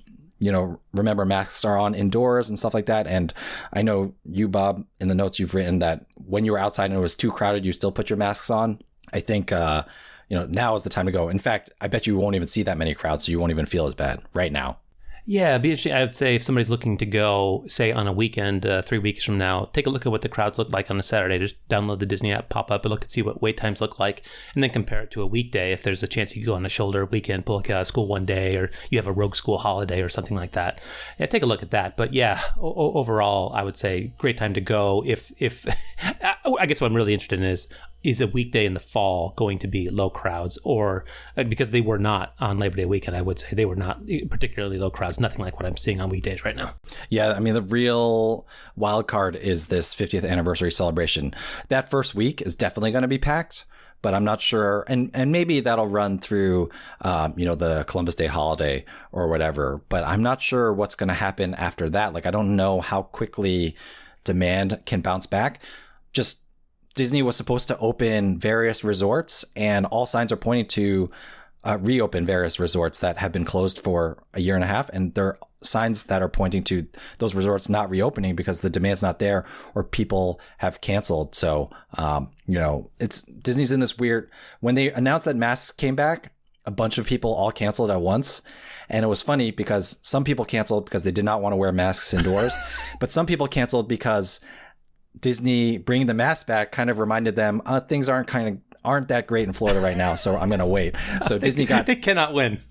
S2: remember, masks are on indoors and stuff like that. And I know you, Bob, in the notes you've written that when you were outside and it was too crowded, you still put your masks on. I think now is the time to go. In fact, I bet you won't even see that many crowds, so you won't even feel as bad right now.
S1: Yeah, it'd be interesting. I would say if somebody's looking to go, say, on a weekend, 3 weeks from now, take a look at what the crowds look like on a Saturday. Just download the Disney app, pop up, and look and see what wait times look like, and then compare it to a weekday. If there's a chance you could go on a shoulder weekend, pull a kid out of school one day, or you have a rogue school holiday or something like that. Yeah, take a look at that. But yeah, overall, I would say great time to go. If I guess what I'm really interested in is a weekday in the fall going to be low crowds, or because they were not on Labor Day weekend, I would say they were not particularly low crowds, nothing like what I'm seeing on weekdays right now.
S2: Yeah, I mean, the real wild card is this 50th anniversary celebration. That first week is definitely going to be packed, but I'm not sure. And maybe that'll run through, the Columbus Day holiday or whatever, but I'm not sure what's going to happen after that. Like, I don't know how quickly demand can bounce back. Just Disney was supposed to open various resorts, and all signs are pointing to reopen various resorts that have been closed for a year and a half. And there are signs that are pointing to those resorts not reopening because the demand's not there or people have canceled. So, Disney's in this weird, when they announced that masks came back, a bunch of people all canceled at once. And it was funny because some people canceled because they did not want to wear masks indoors, but some people canceled because Disney bringing the mask back kind of reminded them things aren't that great in Florida right now, so I'm going to wait. So Disney
S1: they cannot win.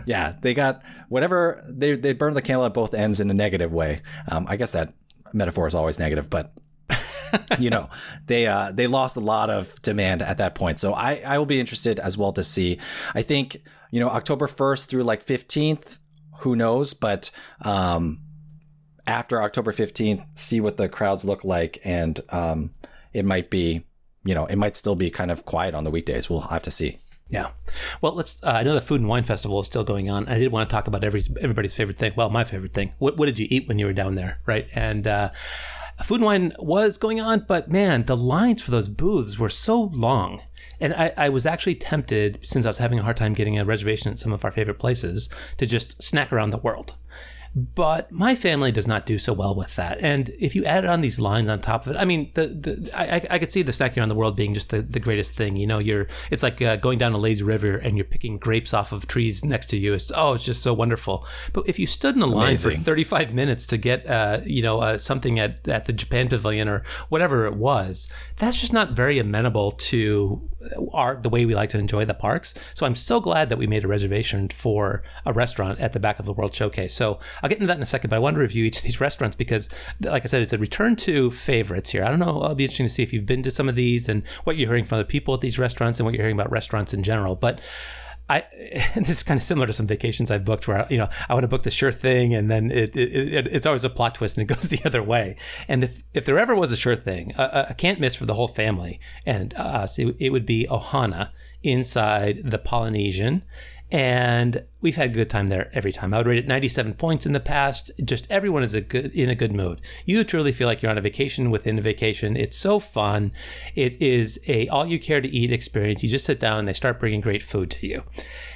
S2: Yeah, they got whatever, they burned the candle at both ends in a negative way. I guess that metaphor is always negative, but they lost a lot of demand at that point. So I will be interested as well to see. I think October 1st through like 15th, who knows, but after October 15th, see what the crowds look like. And it might be, it might still be kind of quiet on the weekdays. We'll have to see.
S1: Yeah. Well, I know the Food and Wine Festival is still going on. I did want to talk about everybody's favorite thing. Well, my favorite thing. What did you eat when you were down there, right? And Food and Wine was going on, but man, the lines for those booths were so long. And I was actually tempted, since I was having a hard time getting a reservation at some of our favorite places, to just snack around the world. But my family does not do so well with that. And if you added on these lines on top of it, I mean, I could see the snacking around the world being just the greatest ththing. It's like going down a lazy river and you're picking grapes off of trees next to you. It's just so wonderful. But if you stood in a line for 35 minutes to get, something at the Japan Pavilion or whatever it was, that's just not very amenable to the way we like to enjoy the parks. So I'm so glad that we made a reservation for a restaurant at the back of the World Showcase. So I'll get into that in a second, but I want to review each of these restaurants because, like I said, it's a return to favorites here. I don't know. It'll be interesting to see if you've been to some of these and what you're hearing from other people at these restaurants and what you're hearing about restaurants in general. But and this is kind of similar to some vacations I've booked where, I want to book the sure thing, and then it's always a plot twist and it goes the other way. And if there ever was a sure thing, a can't miss for the whole family and us, it would be Ohana inside the Polynesian. And we've had a good time there every time. I would rate it 97 points in the past. Just everyone is in a good mood. You truly feel like you're on a vacation within a vacation. It's so fun. It is a all you care to eat experience. You just sit down and they start bringing great food to you.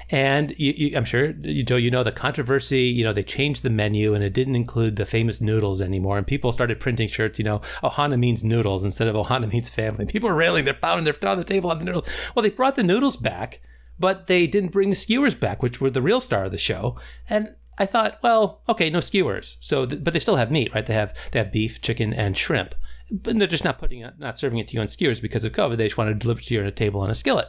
S1: And I'm sure, Joe, the controversy, they changed the menu and it didn't include the famous noodles anymore. And people started printing shirts, Ohana means noodles instead of Ohana means family. People were railing, they're pounding, they're on the table on the noodles. Well, they brought the noodles back, but they didn't bring the skewers back, which were the real star of the show. And I thought, well, okay, no skewers. So, but they still have meat, right? They have beef, chicken, and shrimp. But they're just not serving it to you on skewers because of COVID. They just want to deliver it to you on a table on a skillet.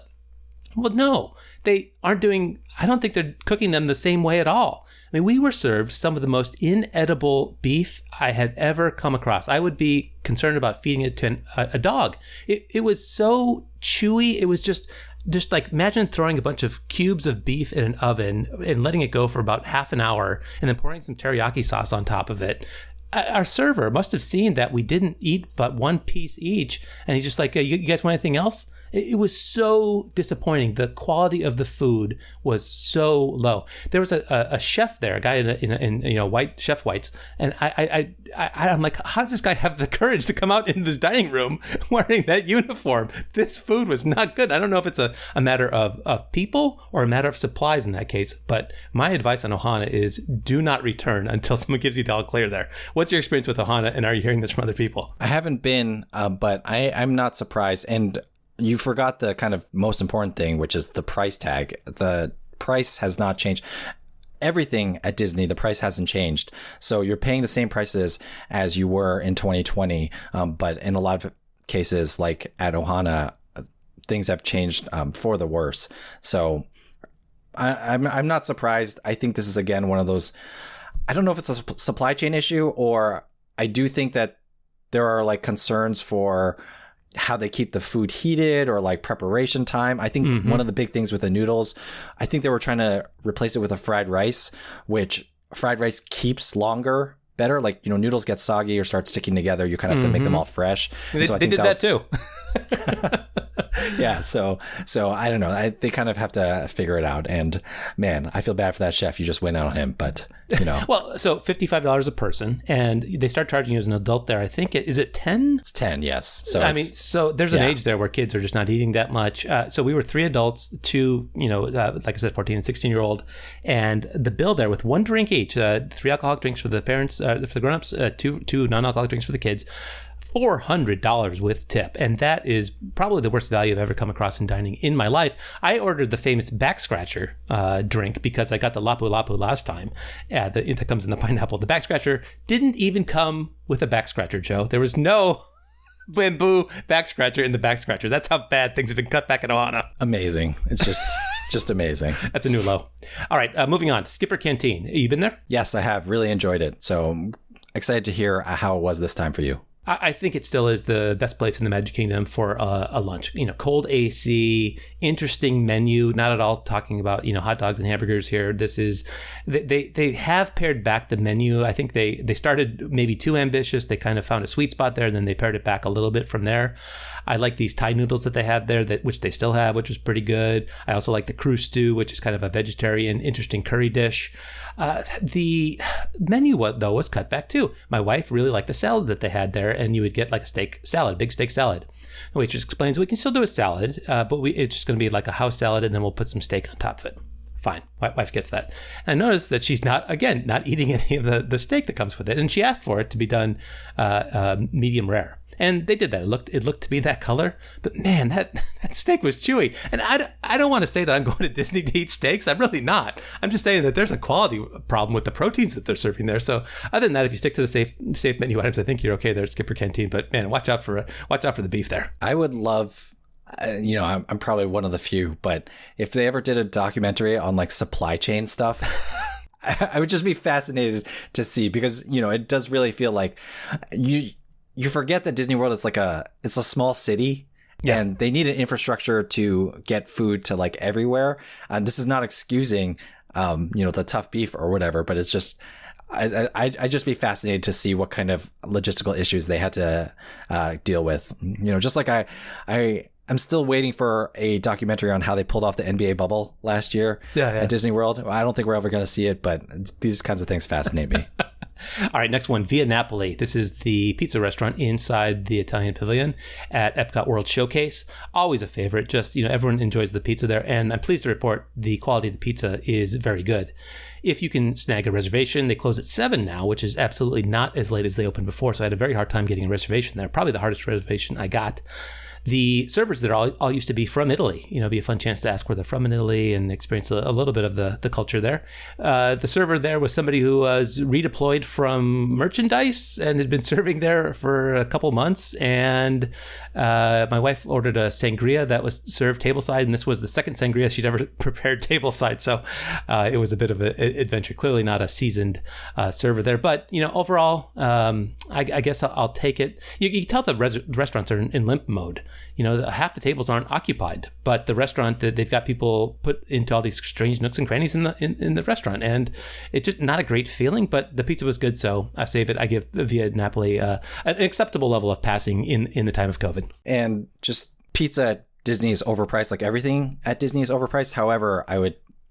S1: Well, no, they aren't doing, I don't think they're cooking them the same way at all. I mean, we were served some of the most inedible beef I had ever come across. I would be concerned about feeding it to a dog. It was so chewy. It was just like, imagine throwing a bunch of cubes of beef in an oven and letting it go for about half an hour and then pouring some teriyaki sauce on top of it. Our server must have seen that we didn't eat but one piece each. And he's just like, you guys want anything else? It was so disappointing. The quality of the food was so low. There was a chef there, a guy in white chef whites, and I'm like, how does this guy have the courage to come out into this dining room wearing that uniform? This food was not good. I don't know if it's a matter of people or a matter of supplies in that case, but my advice on Ohana is do not return until someone gives you the all clear there. What's your experience with Ohana, and are you hearing this from other people?
S2: I haven't been, but I'm not surprised. And you forgot the kind of most important thing, which is the price tag. The price has not changed. Everything at Disney, the price hasn't changed. So you're paying the same prices as you were in 2020. But in a lot of cases, like at Ohana, things have changed for the worse. So I'm not surprised. I think this is, again, one of those, I don't know if it's a supply chain issue, or I do think that there are like concerns for how they keep the food heated or like preparation time. I think one of the big things with the noodles, I think they were trying to replace it with a fried rice, which fried rice keeps longer, better. Like, noodles get soggy or start sticking together. You kind of have to make them all fresh.
S1: They did that too.
S2: Yeah, so I don't know. They kind of have to figure it out. And man, I feel bad for that chef. You just went out on him, but
S1: Well, so $55 a person, and they start charging you as an adult there. I think is it 10?
S2: It's 10, yes.
S1: So there's an age there where kids are just not eating that much. So we were 3 adults, 2, like I said, 14 and 16-year-old, and the bill there with 1 drink each, 3 alcoholic drinks for the parents, for the grown-ups, 2 non-alcoholic drinks for the kids. $400 with tip, and that is probably the worst value I've ever come across in dining in my life. I ordered the famous back scratcher drink because I got the Lapu Lapu last time. That comes in the pineapple. The back scratcher didn't even come with a back scratcher, Joe. There was no bamboo back scratcher in the back scratcher. That's how bad things have been cut back at Ohana.
S2: Amazing. It's just amazing.
S1: That's a new low. All right, moving on. Skipper Canteen. You been there?
S2: Yes, I have. Really enjoyed it. So I'm excited to hear how it was this time for you.
S1: I think it still is the best place in the Magic Kingdom for a lunch. Cold AC, interesting menu. Not at all talking about hot dogs and hamburgers here. This is they have pared back the menu. I think they started maybe too ambitious. They kind of found a sweet spot there, and then they pared it back a little bit from there. I like these Thai noodles that they have there, which they still have, which is pretty good. I also like the crew stew, which is kind of a vegetarian, interesting curry dish. The menu, though, was cut back too. My wife really liked the salad that they had there, and you would get like a steak salad, big steak salad. The waitress explains we can still do a salad, but it's just going to be like a house salad, and then we'll put some steak on top of it. Fine. My wife gets that. And I noticed that she's not eating any of the steak that comes with it, and she asked for it to be done medium rare. And they did that. It looked to be that color, but man, that steak was chewy. And I don't want to say that I'm going to Disney to eat steaks. I'm really not. I'm just saying that there's a quality problem with the proteins that they're serving there. So other than that, if you stick to the safe menu items, I think you're okay there at Skipper Canteen. But man, watch out for the beef there.
S2: I would love. I'm probably one of the few, but if they ever did a documentary on like supply chain stuff, I would just be fascinated to see, because it does really feel like you forget that Disney World is it's a small city,
S1: Yeah.
S2: And they need an infrastructure to get food to like everywhere. And this is not excusing, the tough beef or whatever, but it's just, I'd just be fascinated to see what kind of logistical issues they had to deal with. Just like I'm still waiting for a documentary on how they pulled off the NBA bubble last year at Disney World. I don't think we're ever going to see it, but these kinds of things fascinate me.
S1: All right, next one, Via Napoli. This is the pizza restaurant inside the Italian Pavilion at Epcot World Showcase. Always a favorite. Just, everyone enjoys the pizza there. And I'm pleased to report the quality of the pizza is very good. If you can snag a reservation, they close at 7 now, which is absolutely not as late as they opened before. So I had a very hard time getting a reservation there. Probably the hardest reservation I got. The servers there all used to be from Italy. It'd be a fun chance to ask where they're from in Italy and experience a little bit of the culture there. The server there was somebody who was redeployed from merchandise and had been serving there for a couple months. And my wife ordered a sangria that was served tableside, and this was the second sangria she'd ever prepared tableside. So it was a bit of an adventure. Clearly not a seasoned server there, but overall, I guess I'll take it. You can tell the restaurants are in limp mode. Half the tables aren't occupied, but the restaurant, they've got people put into all these strange nooks and crannies in the restaurant, and it's just not a great feeling. But the pizza was good, so I save it. I give Via Napoli an acceptable level of passing in the time of COVID.
S2: And just pizza at Disney is overpriced, like everything at Disney is overpriced. However,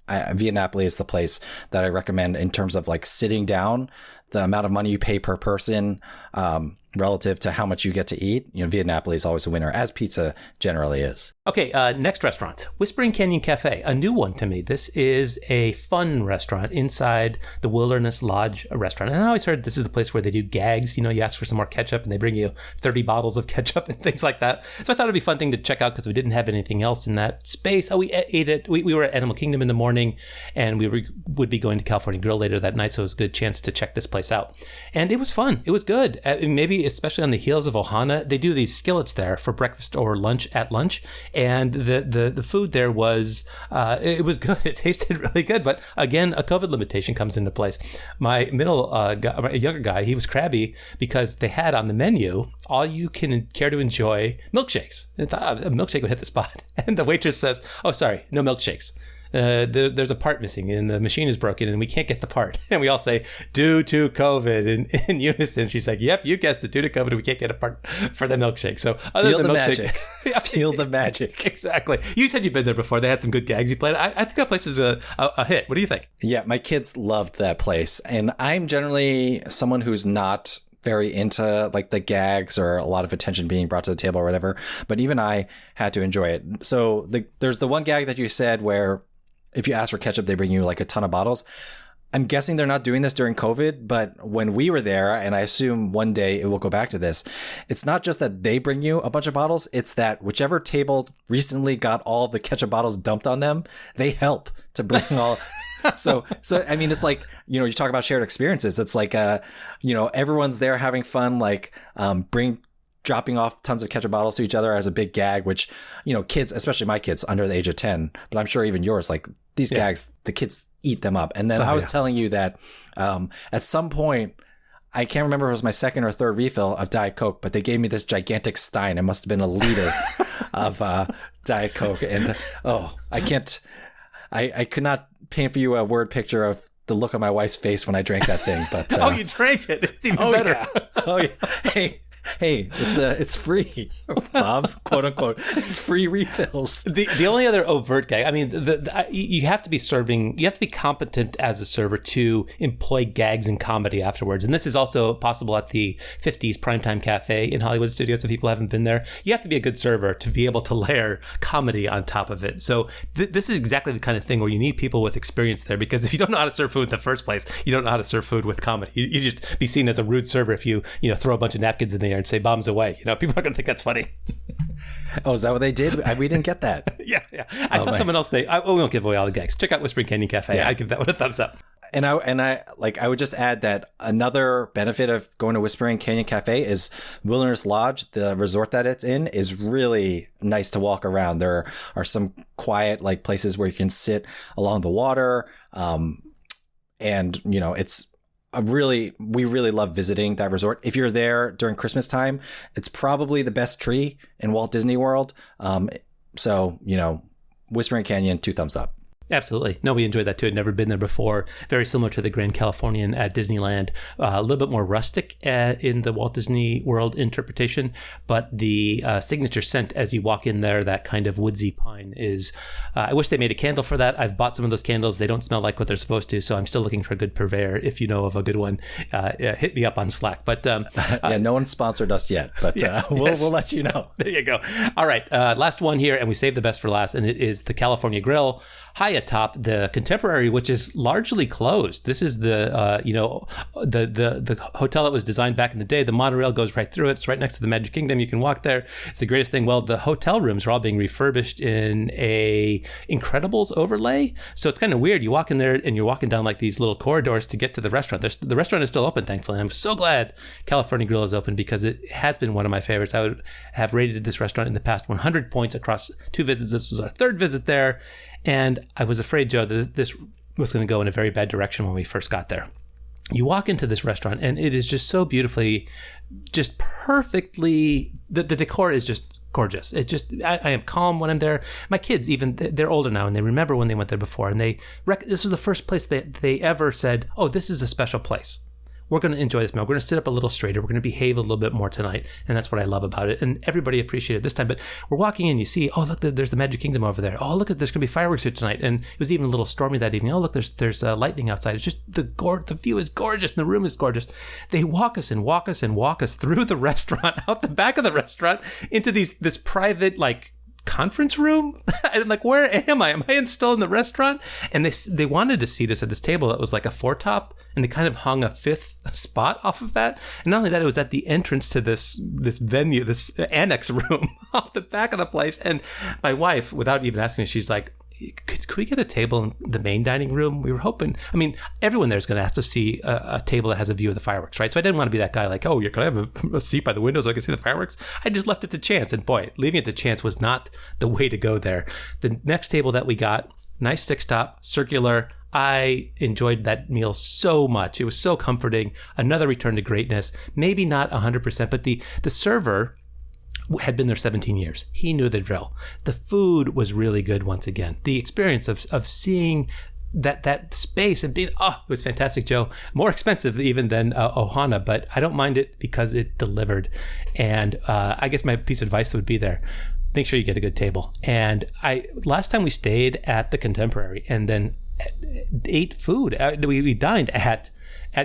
S2: Via Napoli is the place that I recommend in terms of like sitting down, the amount of money you pay per person, relative to how much you get to eat. Via Napoli is always a winner, as pizza generally is.
S1: Okay, next restaurant, Whispering Canyon Cafe, a new one to me. This is a fun restaurant inside the Wilderness Lodge restaurant. And I always heard this is the place where they do gags. You ask for some more ketchup and they bring you 30 bottles of ketchup and things like that. So I thought it'd be a fun thing to check out because we didn't have anything else in that space. We ate it. We were at Animal Kingdom in the morning, and we would be going to California Grill later that night, so it was a good chance to check this place out. And it was fun. It was good. Maybe especially on the heels of Ohana, they do these skillets there for breakfast or lunch at lunch, and the food there was it was good. It tasted really good, but again, a COVID limitation comes into place. My younger guy, he was crabby because they had on the menu all you can care to enjoy milkshakes. And I thought a milkshake would hit the spot, and the waitress says, "Oh, sorry, no milkshakes. There's a part missing and the machine is broken and we can't get the part." And we all say, "Due to COVID," in unison. She's like, "Yep, you guessed it. Due to COVID, we can't get a part for the milkshake." So
S2: feel the magic. Feel the magic.
S1: Exactly. You said you've been there before. They had some good gags you played. I think that place is a hit. What do you think?
S2: Yeah, my kids loved that place. And I'm generally someone who's not very into like the gags or a lot of attention being brought to the table or whatever. But even I had to enjoy it. So there's the one gag that you said where if you ask for ketchup, they bring you like a ton of bottles. I'm guessing they're not doing this during COVID, but when we were there, and I assume one day it will go back to this, it's not just that they bring you a bunch of bottles, it's that whichever table recently got all the ketchup bottles dumped on them, they help to bring all... So I mean, it's like, you talk about shared experiences. It's like, everyone's there having fun, like dropping off tons of ketchup bottles to each other as a big gag, which, kids, especially my kids under the age of 10, but I'm sure even yours, like these gags, the kids eat them up. And then I was telling you that at some point, I can't remember if it was my second or third refill of Diet Coke, but they gave me this gigantic stein. It must have been a liter of Diet Coke. And I could not paint for you a word picture of the look on my wife's face when I drank that thing. But
S1: you drank it. It's even better.
S2: Yeah. Oh yeah. Hey, it's free, Bob, quote unquote. It's free refills.
S1: The only other overt gag, I mean, you have to be competent as a server to employ gags and comedy afterwards. And this is also possible at the 50s Primetime Cafe in Hollywood Studios. If people haven't been there, you have to be a good server to be able to layer comedy on top of it. So this is exactly the kind of thing where you need people with experience there, because if you don't know how to serve food in the first place, you don't know how to serve food with comedy. You just be seen as a rude server if you throw a bunch of napkins in the and say bombs away. People are going to think that's funny.
S2: Oh, is that what they did? We didn't get that.
S1: Yeah. I saw someone else. We won't give away all the gags. Check out Whispering Canyon Cafe. Yeah. I give that one a thumbs up.
S2: And I would just add that another benefit of going to Whispering Canyon Cafe is Wilderness Lodge, the resort that it's in, is really nice to walk around. There are some quiet places where you can sit along the water, and it's we really love visiting that resort. If you're there during Christmas time, it's probably the best tree in Walt Disney World. So, Whispering Canyon, 2 thumbs up.
S1: Absolutely. No, we enjoyed that too. I'd never been there before. Very similar to the Grand Californian at Disneyland. A little bit more rustic in the Walt Disney World interpretation, but the signature scent as you walk in there, that kind of woodsy pine is, I wish they made a candle for that. I've bought some of those candles. They don't smell like what they're supposed to, so I'm still looking for a good purveyor. If you know of a good one, hit me up on Slack. But
S2: yeah, no one's sponsored us yet, but we'll let you know.
S1: There you go. All right. Last one here, and we saved the best for last, and it is the California Grill. High atop the Contemporary, which is largely closed. This is the hotel that was designed back in the day. The monorail goes right through it. It's right next to the Magic Kingdom. You can walk there. It's the greatest thing. Well, the hotel rooms are all being refurbished in a Incredibles overlay. So it's kind of weird. You walk in there and you're walking down like these little corridors to get to the restaurant. The restaurant is still open, thankfully. I'm so glad California Grill is open because it has been one of my favorites. I would have rated this restaurant in the past 100 points across 2 visits. This was our 3rd visit there. And I was afraid, Joe, that this was going to go in a very bad direction when we first got there. You walk into this restaurant and it is just so beautifully, just perfectly, the decor is just gorgeous. It just, I am calm when I'm there. My kids, even, they're older now and they remember when they went there before. And this was the first place that they ever said, oh, this is a special place. We're going to enjoy this meal. We're going to sit up a little straighter. We're going to behave a little bit more tonight. And that's what I love about it. And everybody appreciated it this time. But we're walking in, you see, oh, look, there's the Magic Kingdom over there. Oh, look, there's going to be fireworks here tonight. And it was even a little stormy that evening. Oh, look, there's lightning outside. It's just the view is gorgeous and the room is gorgeous. They walk us through the restaurant, out the back of the restaurant, into this private, conference room. And I'm like, where am I? Am I still in the restaurant? And they wanted to seat us at this table that was like a 4-top, and they kind of hung a 5th spot off of that. And not only that, it was at the entrance to this venue, this annex room off the back of the place. And my wife, without even asking me, she's like, could we get a table in the main dining room? We were hoping, everyone there's going to have to see a table that has a view of the fireworks, right? So I didn't want to be that guy like, oh, can I have a seat by the window so I can see the fireworks? I just left it to chance. And boy, leaving it to chance was not the way to go there. The next table that we got, nice 6-top, circular. I enjoyed that meal so much. It was so comforting. Another return to greatness. Maybe not 100%, but the server had been there 17 years. He knew the drill. The food was really good once again. The experience of seeing that space and being, it was fantastic, Joe. More expensive even than Ohana, but I don't mind it because it delivered. And I guess my piece of advice would be there. Make sure you get a good table. And last time we stayed at the Contemporary and then ate food. We dined at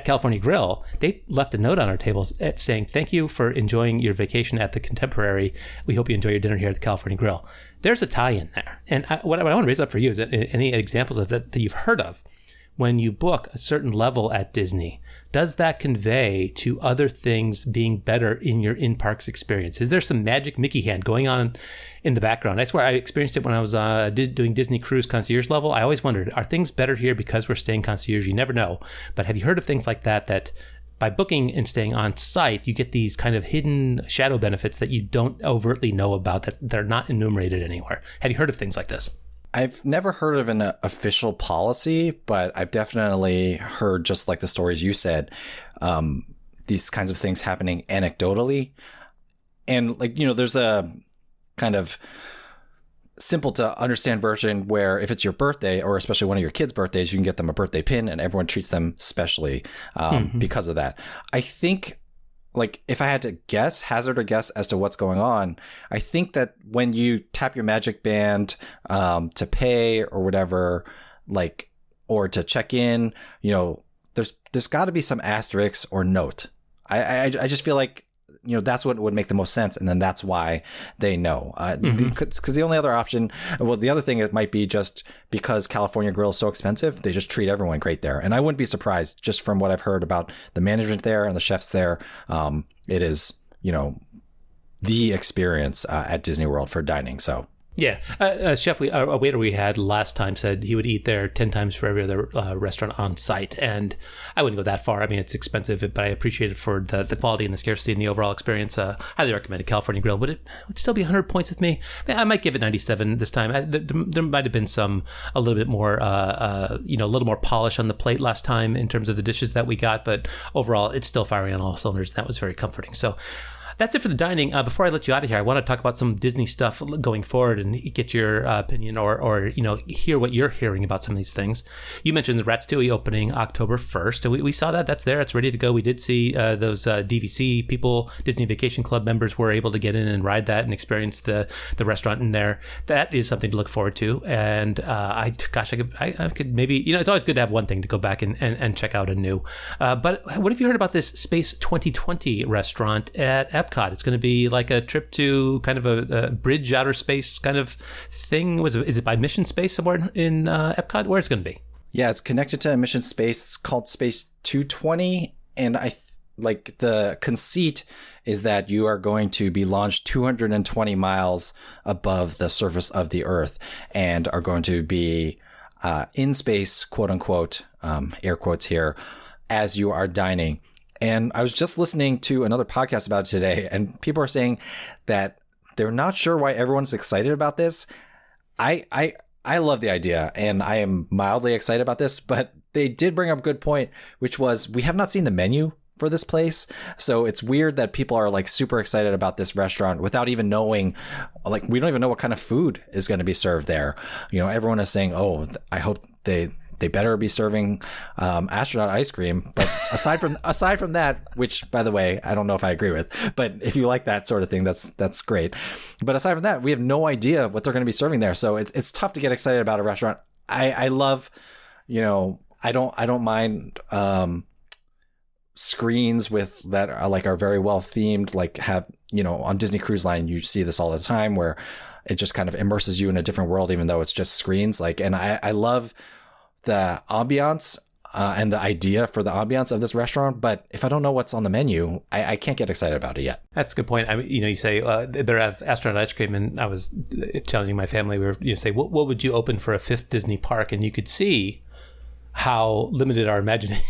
S1: California Grill. They left a note on our tables saying, thank you for enjoying your vacation at the Contemporary. We hope you enjoy your dinner here at the California Grill. There's a tie-in there. And what I want to raise up for you is any examples of that you've heard of. When you book a certain level at Disney, does that convey to other things being better in your in-parks experience? Is there some magic Mickey hand going on in the background? I swear I experienced it when I was doing Disney Cruise concierge level. I always wondered, are things better here because we're staying concierge? You never know. But have you heard of things like that by booking and staying on site, you get these kind of hidden shadow benefits that you don't overtly know about, that they're not enumerated anywhere? Have you heard of things like this?
S2: I've never heard of an official policy, but I've definitely heard, just like the stories you said, these kinds of things happening anecdotally. And there's a kind of simple to understand version where if it's your birthday, or especially one of your kids' birthdays, you can get them a birthday pin and everyone treats them specially because of that. I think, if I had to hazard a guess as to what's going on, I think that when you tap your Magic Band to pay or whatever, or to check in, there's got to be some asterisk or note. I just feel like, that's what would make the most sense. And then that's why they know. Because the only other option, the other thing, it might be just because California Grill is so expensive, they just treat everyone great there. And I wouldn't be surprised, just from what I've heard about the management there and the chefs there. It is, the experience at Disney World for dining. So.
S1: Yeah. A waiter we had last time said he would eat there 10 times for every other restaurant on site. And I wouldn't go that far. I mean, it's expensive, but I appreciate it for the quality and the scarcity and the overall experience. Highly recommended California Grill. Would it still be 100 points with me? I might give it 97 this time. There might have been a little bit more, a little more polish on the plate last time in terms of the dishes that we got. But overall, it's still firing on all cylinders. And that was very comforting. So that's it for the dining. Before I let you out of here, I want to talk about some Disney stuff going forward and get your opinion or hear what you're hearing about some of these things. You mentioned the Ratatouille opening October 1st. And we saw that. That's there. It's ready to go. We did see those DVC people, Disney Vacation Club members, were able to get in and ride that and experience the restaurant in there. That is something to look forward to. And I could maybe, it's always good to have one thing to go back and check out anew. But what have you heard about this Space 2020 restaurant at Epcot? It's going to be like a trip to kind of a bridge outer space kind of thing. Is it by Mission Space somewhere in Epcot? Where it's going to be?
S2: Yeah, it's connected to Mission Space. It's called Space 220. And the conceit is that you are going to be launched 220 miles above the surface of the Earth and are going to be in space, quote unquote, air quotes here, as you are dining. And I was just listening to another podcast about it today, and people are saying that they're not sure why everyone's excited about this. I love the idea, and I am mildly excited about this, but they did bring up a good point, which was we have not seen the menu for this place. So it's weird that people are like super excited about this restaurant without even knowing, like, we don't even know what kind of food is going to be served there. Everyone is saying, oh, I hope they better be serving astronaut ice cream. But aside from that, which, by the way, I don't know if I agree with, but if you like that sort of thing, that's great. But aside from that, we have no idea what they're going to be serving there. So it's tough to get excited about a restaurant. I love, I don't mind screens with that are very well themed, like have, on Disney Cruise Line, you see this all the time where it just kind of immerses you in a different world, even though it's just screens. And I love the ambiance and the idea for the ambiance of this restaurant, but if I don't know what's on the menu, I can't get excited about it yet.
S1: That's a good point. I mean, you say they better have astronaut ice cream, and I was challenging my family. We were say, what would you open for a fifth Disney park? And you could see how limited our imagination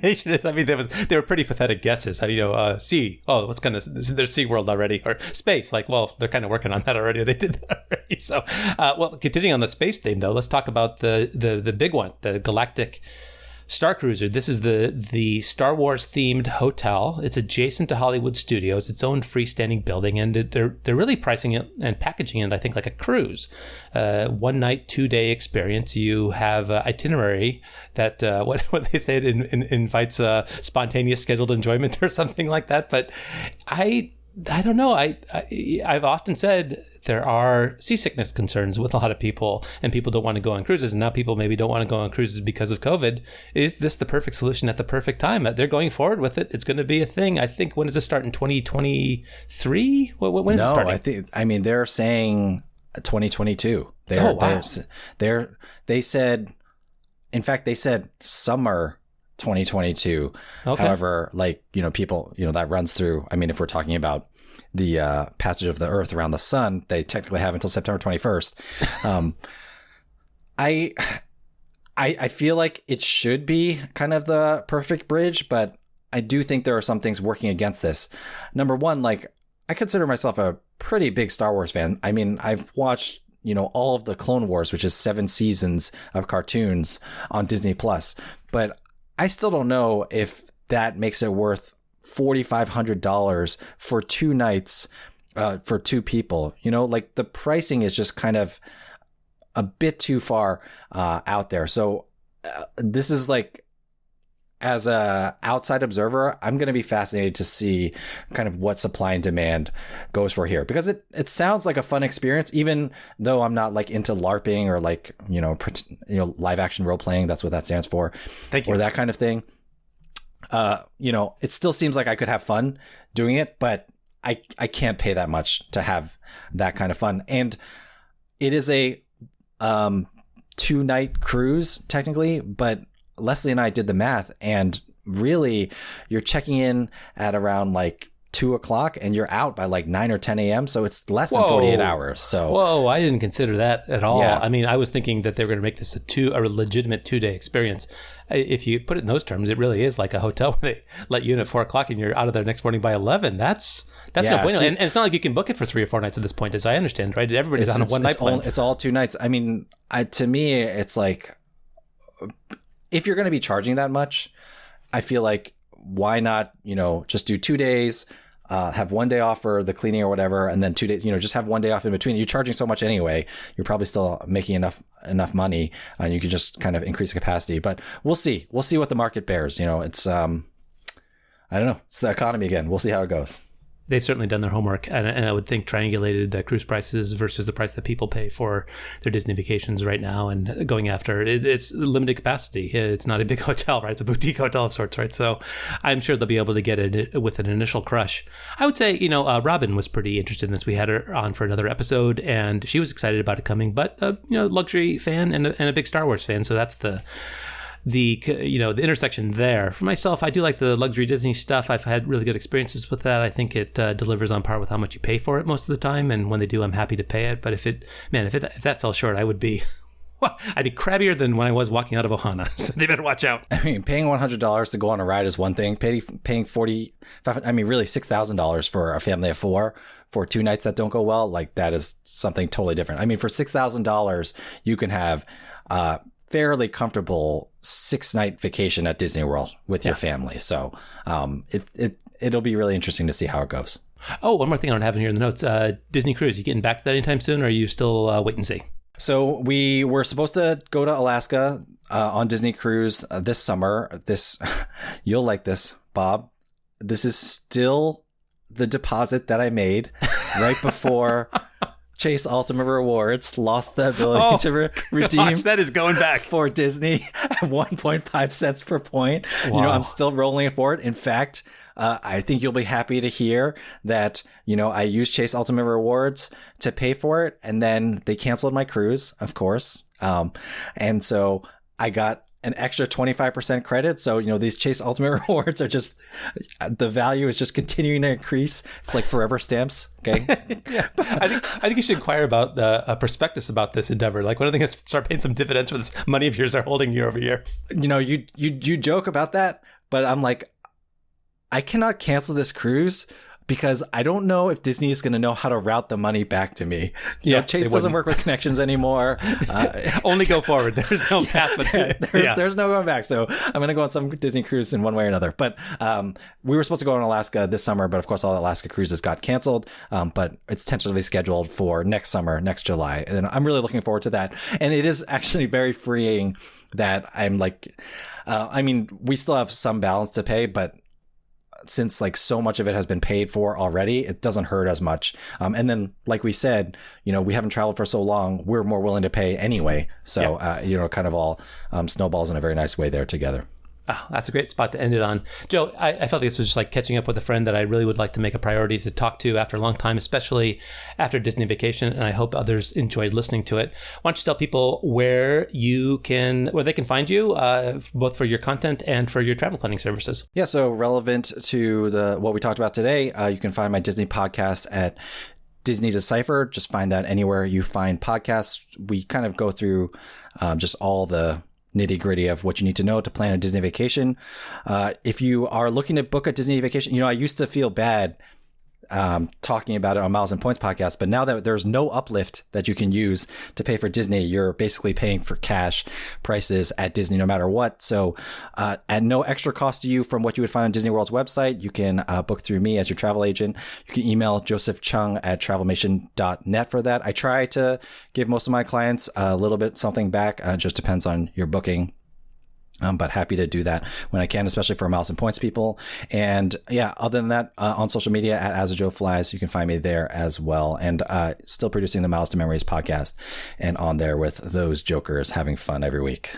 S1: is. I mean, they were pretty pathetic guesses. Sea. Oh, what's gonna? There's SeaWorld already, or space. They're kind of working on that already. They did that already. So, continuing on the space theme, though, let's talk about the big one, the Galactic Star Cruiser. This is the Star Wars themed hotel. It's adjacent to Hollywood Studios, its own freestanding building, and they're really pricing it and packaging it, I think, like a cruise. 1 night, 2-day experience. You have itinerary that what they say it invites spontaneous scheduled enjoyment or something like that. But I don't know. I've often said there are seasickness concerns with a lot of people, and people don't want to go on cruises. And now people maybe don't want to go on cruises because of COVID. Is this the perfect solution at the perfect time? They're going forward with it. It's going to be a thing. I think, when does it start? In 2023? When is it starting?
S2: They're saying 2022. They said, in fact, they said summer 2022. Okay. However, people, that runs through. I mean, if we're talking about the passage of the Earth around the sun, they technically have until September 21st. I feel like it should be kind of the perfect bridge, but I do think there are some things working against this. Number one, I consider myself a pretty big Star Wars fan. I mean, I've watched all of the Clone Wars, which is 7 seasons of cartoons on Disney Plus, but I still don't know if that makes it worth $4,500 for 2 nights for 2 people. The pricing is just kind of a bit too far out there. So this is as a outside observer, I'm going to be fascinated to see kind of what supply and demand goes for here, because it sounds like a fun experience, even though I'm not into LARPing or live action role playing. That's what that stands for.
S1: Thank you.
S2: Or that kind of thing. It still seems like I could have fun doing it, but I can't pay that much to have that kind of fun. And it is a 2-night cruise technically, but Leslie and I did the math, and really you're checking in at around 2 o'clock and you're out by like 9 or 10 a.m. So it's less than 48 hours. So
S1: whoa, I didn't consider that at all.
S2: Yeah.
S1: I mean, I was thinking that they were going to make this a legitimate 2-day experience. If you put it in those terms, it really is like a hotel where they let you in at 4 o'clock and you're out of there next morning by 11. That's no bueno. And it's not like you can book it for 3 or 4 nights at this point, as I understand, right? Everybody's on a one-night plan.
S2: It's all 2 nights. I mean, to me, it's like, if you're going to be charging that much, I feel like, why not, just do 2 days, have 1 day off for the cleaning or whatever, and then 2 days, just have 1 day off in between. You're charging so much anyway. You're probably still making enough money, and you can just kind of increase the capacity. But we'll see. We'll see what the market bears. It's I don't know. It's the economy again. We'll see how it goes.
S1: They've certainly done their homework, and I would think triangulated cruise prices versus the price that people pay for their Disney vacations right now, and going after it's limited capacity. It's not a big hotel, right? It's a boutique hotel of sorts, right? So I'm sure they'll be able to get it with an initial crush. I would say, Robin was pretty interested in this. We had her on for another episode, and she was excited about it coming, but luxury fan and a big Star Wars fan, so that's the intersection there. For myself, I do like the luxury Disney stuff. I've had really good experiences with that. I think it delivers on par with how much you pay for it most of the time, and when they do, I'm happy to pay it. But if that fell short, I would be I'd be crabbier than when I was walking out of Ohana. So they better watch out.
S2: I mean, paying $100 to go on a ride is one thing. Paying really $6,000 for a family of 4 for 2 nights that don't go well, like that is something totally different. I mean, for $6,000, you can have fairly comfortable 6-night vacation at Disney World with your family. So it'll be really interesting to see how it goes.
S1: Oh, one more thing I don't have in here in the notes. Disney Cruise, you getting back to that anytime soon, or are you still wait and see?
S2: So we were supposed to go to Alaska on Disney Cruise this summer. You'll like this, Bob. This is still the deposit that I made right before Chase Ultimate Rewards lost the ability to redeem.
S1: Gosh, that is going back
S2: for Disney at 1.5 cents per point.
S1: Wow.
S2: I'm still rolling it forward. In fact, I think you'll be happy to hear that, I used Chase Ultimate Rewards to pay for it, and then they canceled my cruise, of course. And so I got an extra 25% credit. So, these Chase Ultimate Rewards are just, the value is just continuing to increase. It's like forever stamps. Okay.
S1: Yeah. I think you should inquire about the prospectus about this endeavor. Like, when are they going to start paying some dividends for this money of yours are holding year over year?
S2: You joke about that, but I'm like, I cannot cancel this cruise because I don't know if Disney is going to know how to route the money back to me. Chase doesn't work with connections anymore.
S1: Only go forward. There's no path.
S2: There's no going back. So I'm going to go on some Disney cruise in one way or another. But we were supposed to go on Alaska this summer, but of course all the Alaska cruises got canceled. But it's tentatively scheduled for next summer, next July. And I'm really looking forward to that. And it is actually very freeing that I'm like, we still have some balance to pay, but since like so much of it has been paid for already, it doesn't hurt as much. And then, like we said, we haven't traveled for so long, we're more willing to pay anyway. So, kind of all snowballs in a very nice way there together.
S1: Oh, that's a great spot to end it on. Joe, I felt like this was just like catching up with a friend that I really would like to make a priority to talk to after a long time, especially after Disney vacation, and I hope others enjoyed listening to it. Why don't you tell people where they can find you, both for your content and for your travel planning services? Yeah,
S2: so relevant to what we talked about today, you can find my Disney podcast at Disney Deciphered. Just find that anywhere you find podcasts. We kind of go through just all the nitty-gritty of what you need to know to plan a Disney vacation. If you are looking to book a Disney vacation, I used to feel bad talking about it on Miles and Points podcast, but now that there's no uplift that you can use to pay for Disney, you're basically paying for cash prices at Disney no matter what. So at no extra cost to you from what you would find on Disney World's website, you can book through me as your travel agent. You can email Joseph Cheung at travelmation.net for that. I try to give most of my clients a little bit something back. It just depends on your booking. But happy to do that when I can, especially for Miles and Points people. And other than that, on social media at AsAJoeFlies, you can find me there as well. And still producing the Miles to Memories podcast and on there with those jokers having fun every week.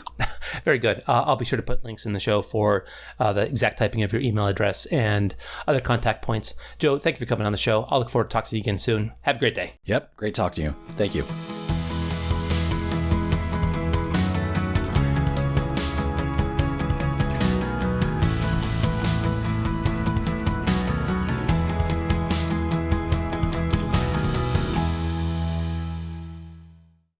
S1: Very good. I'll be sure to put links in the show for the exact typing of your email address and other contact points. Joe, thank you for coming on the show. I'll look forward to talking to you again soon. Have a great day.
S2: Yep. Great talking to you. Thank you.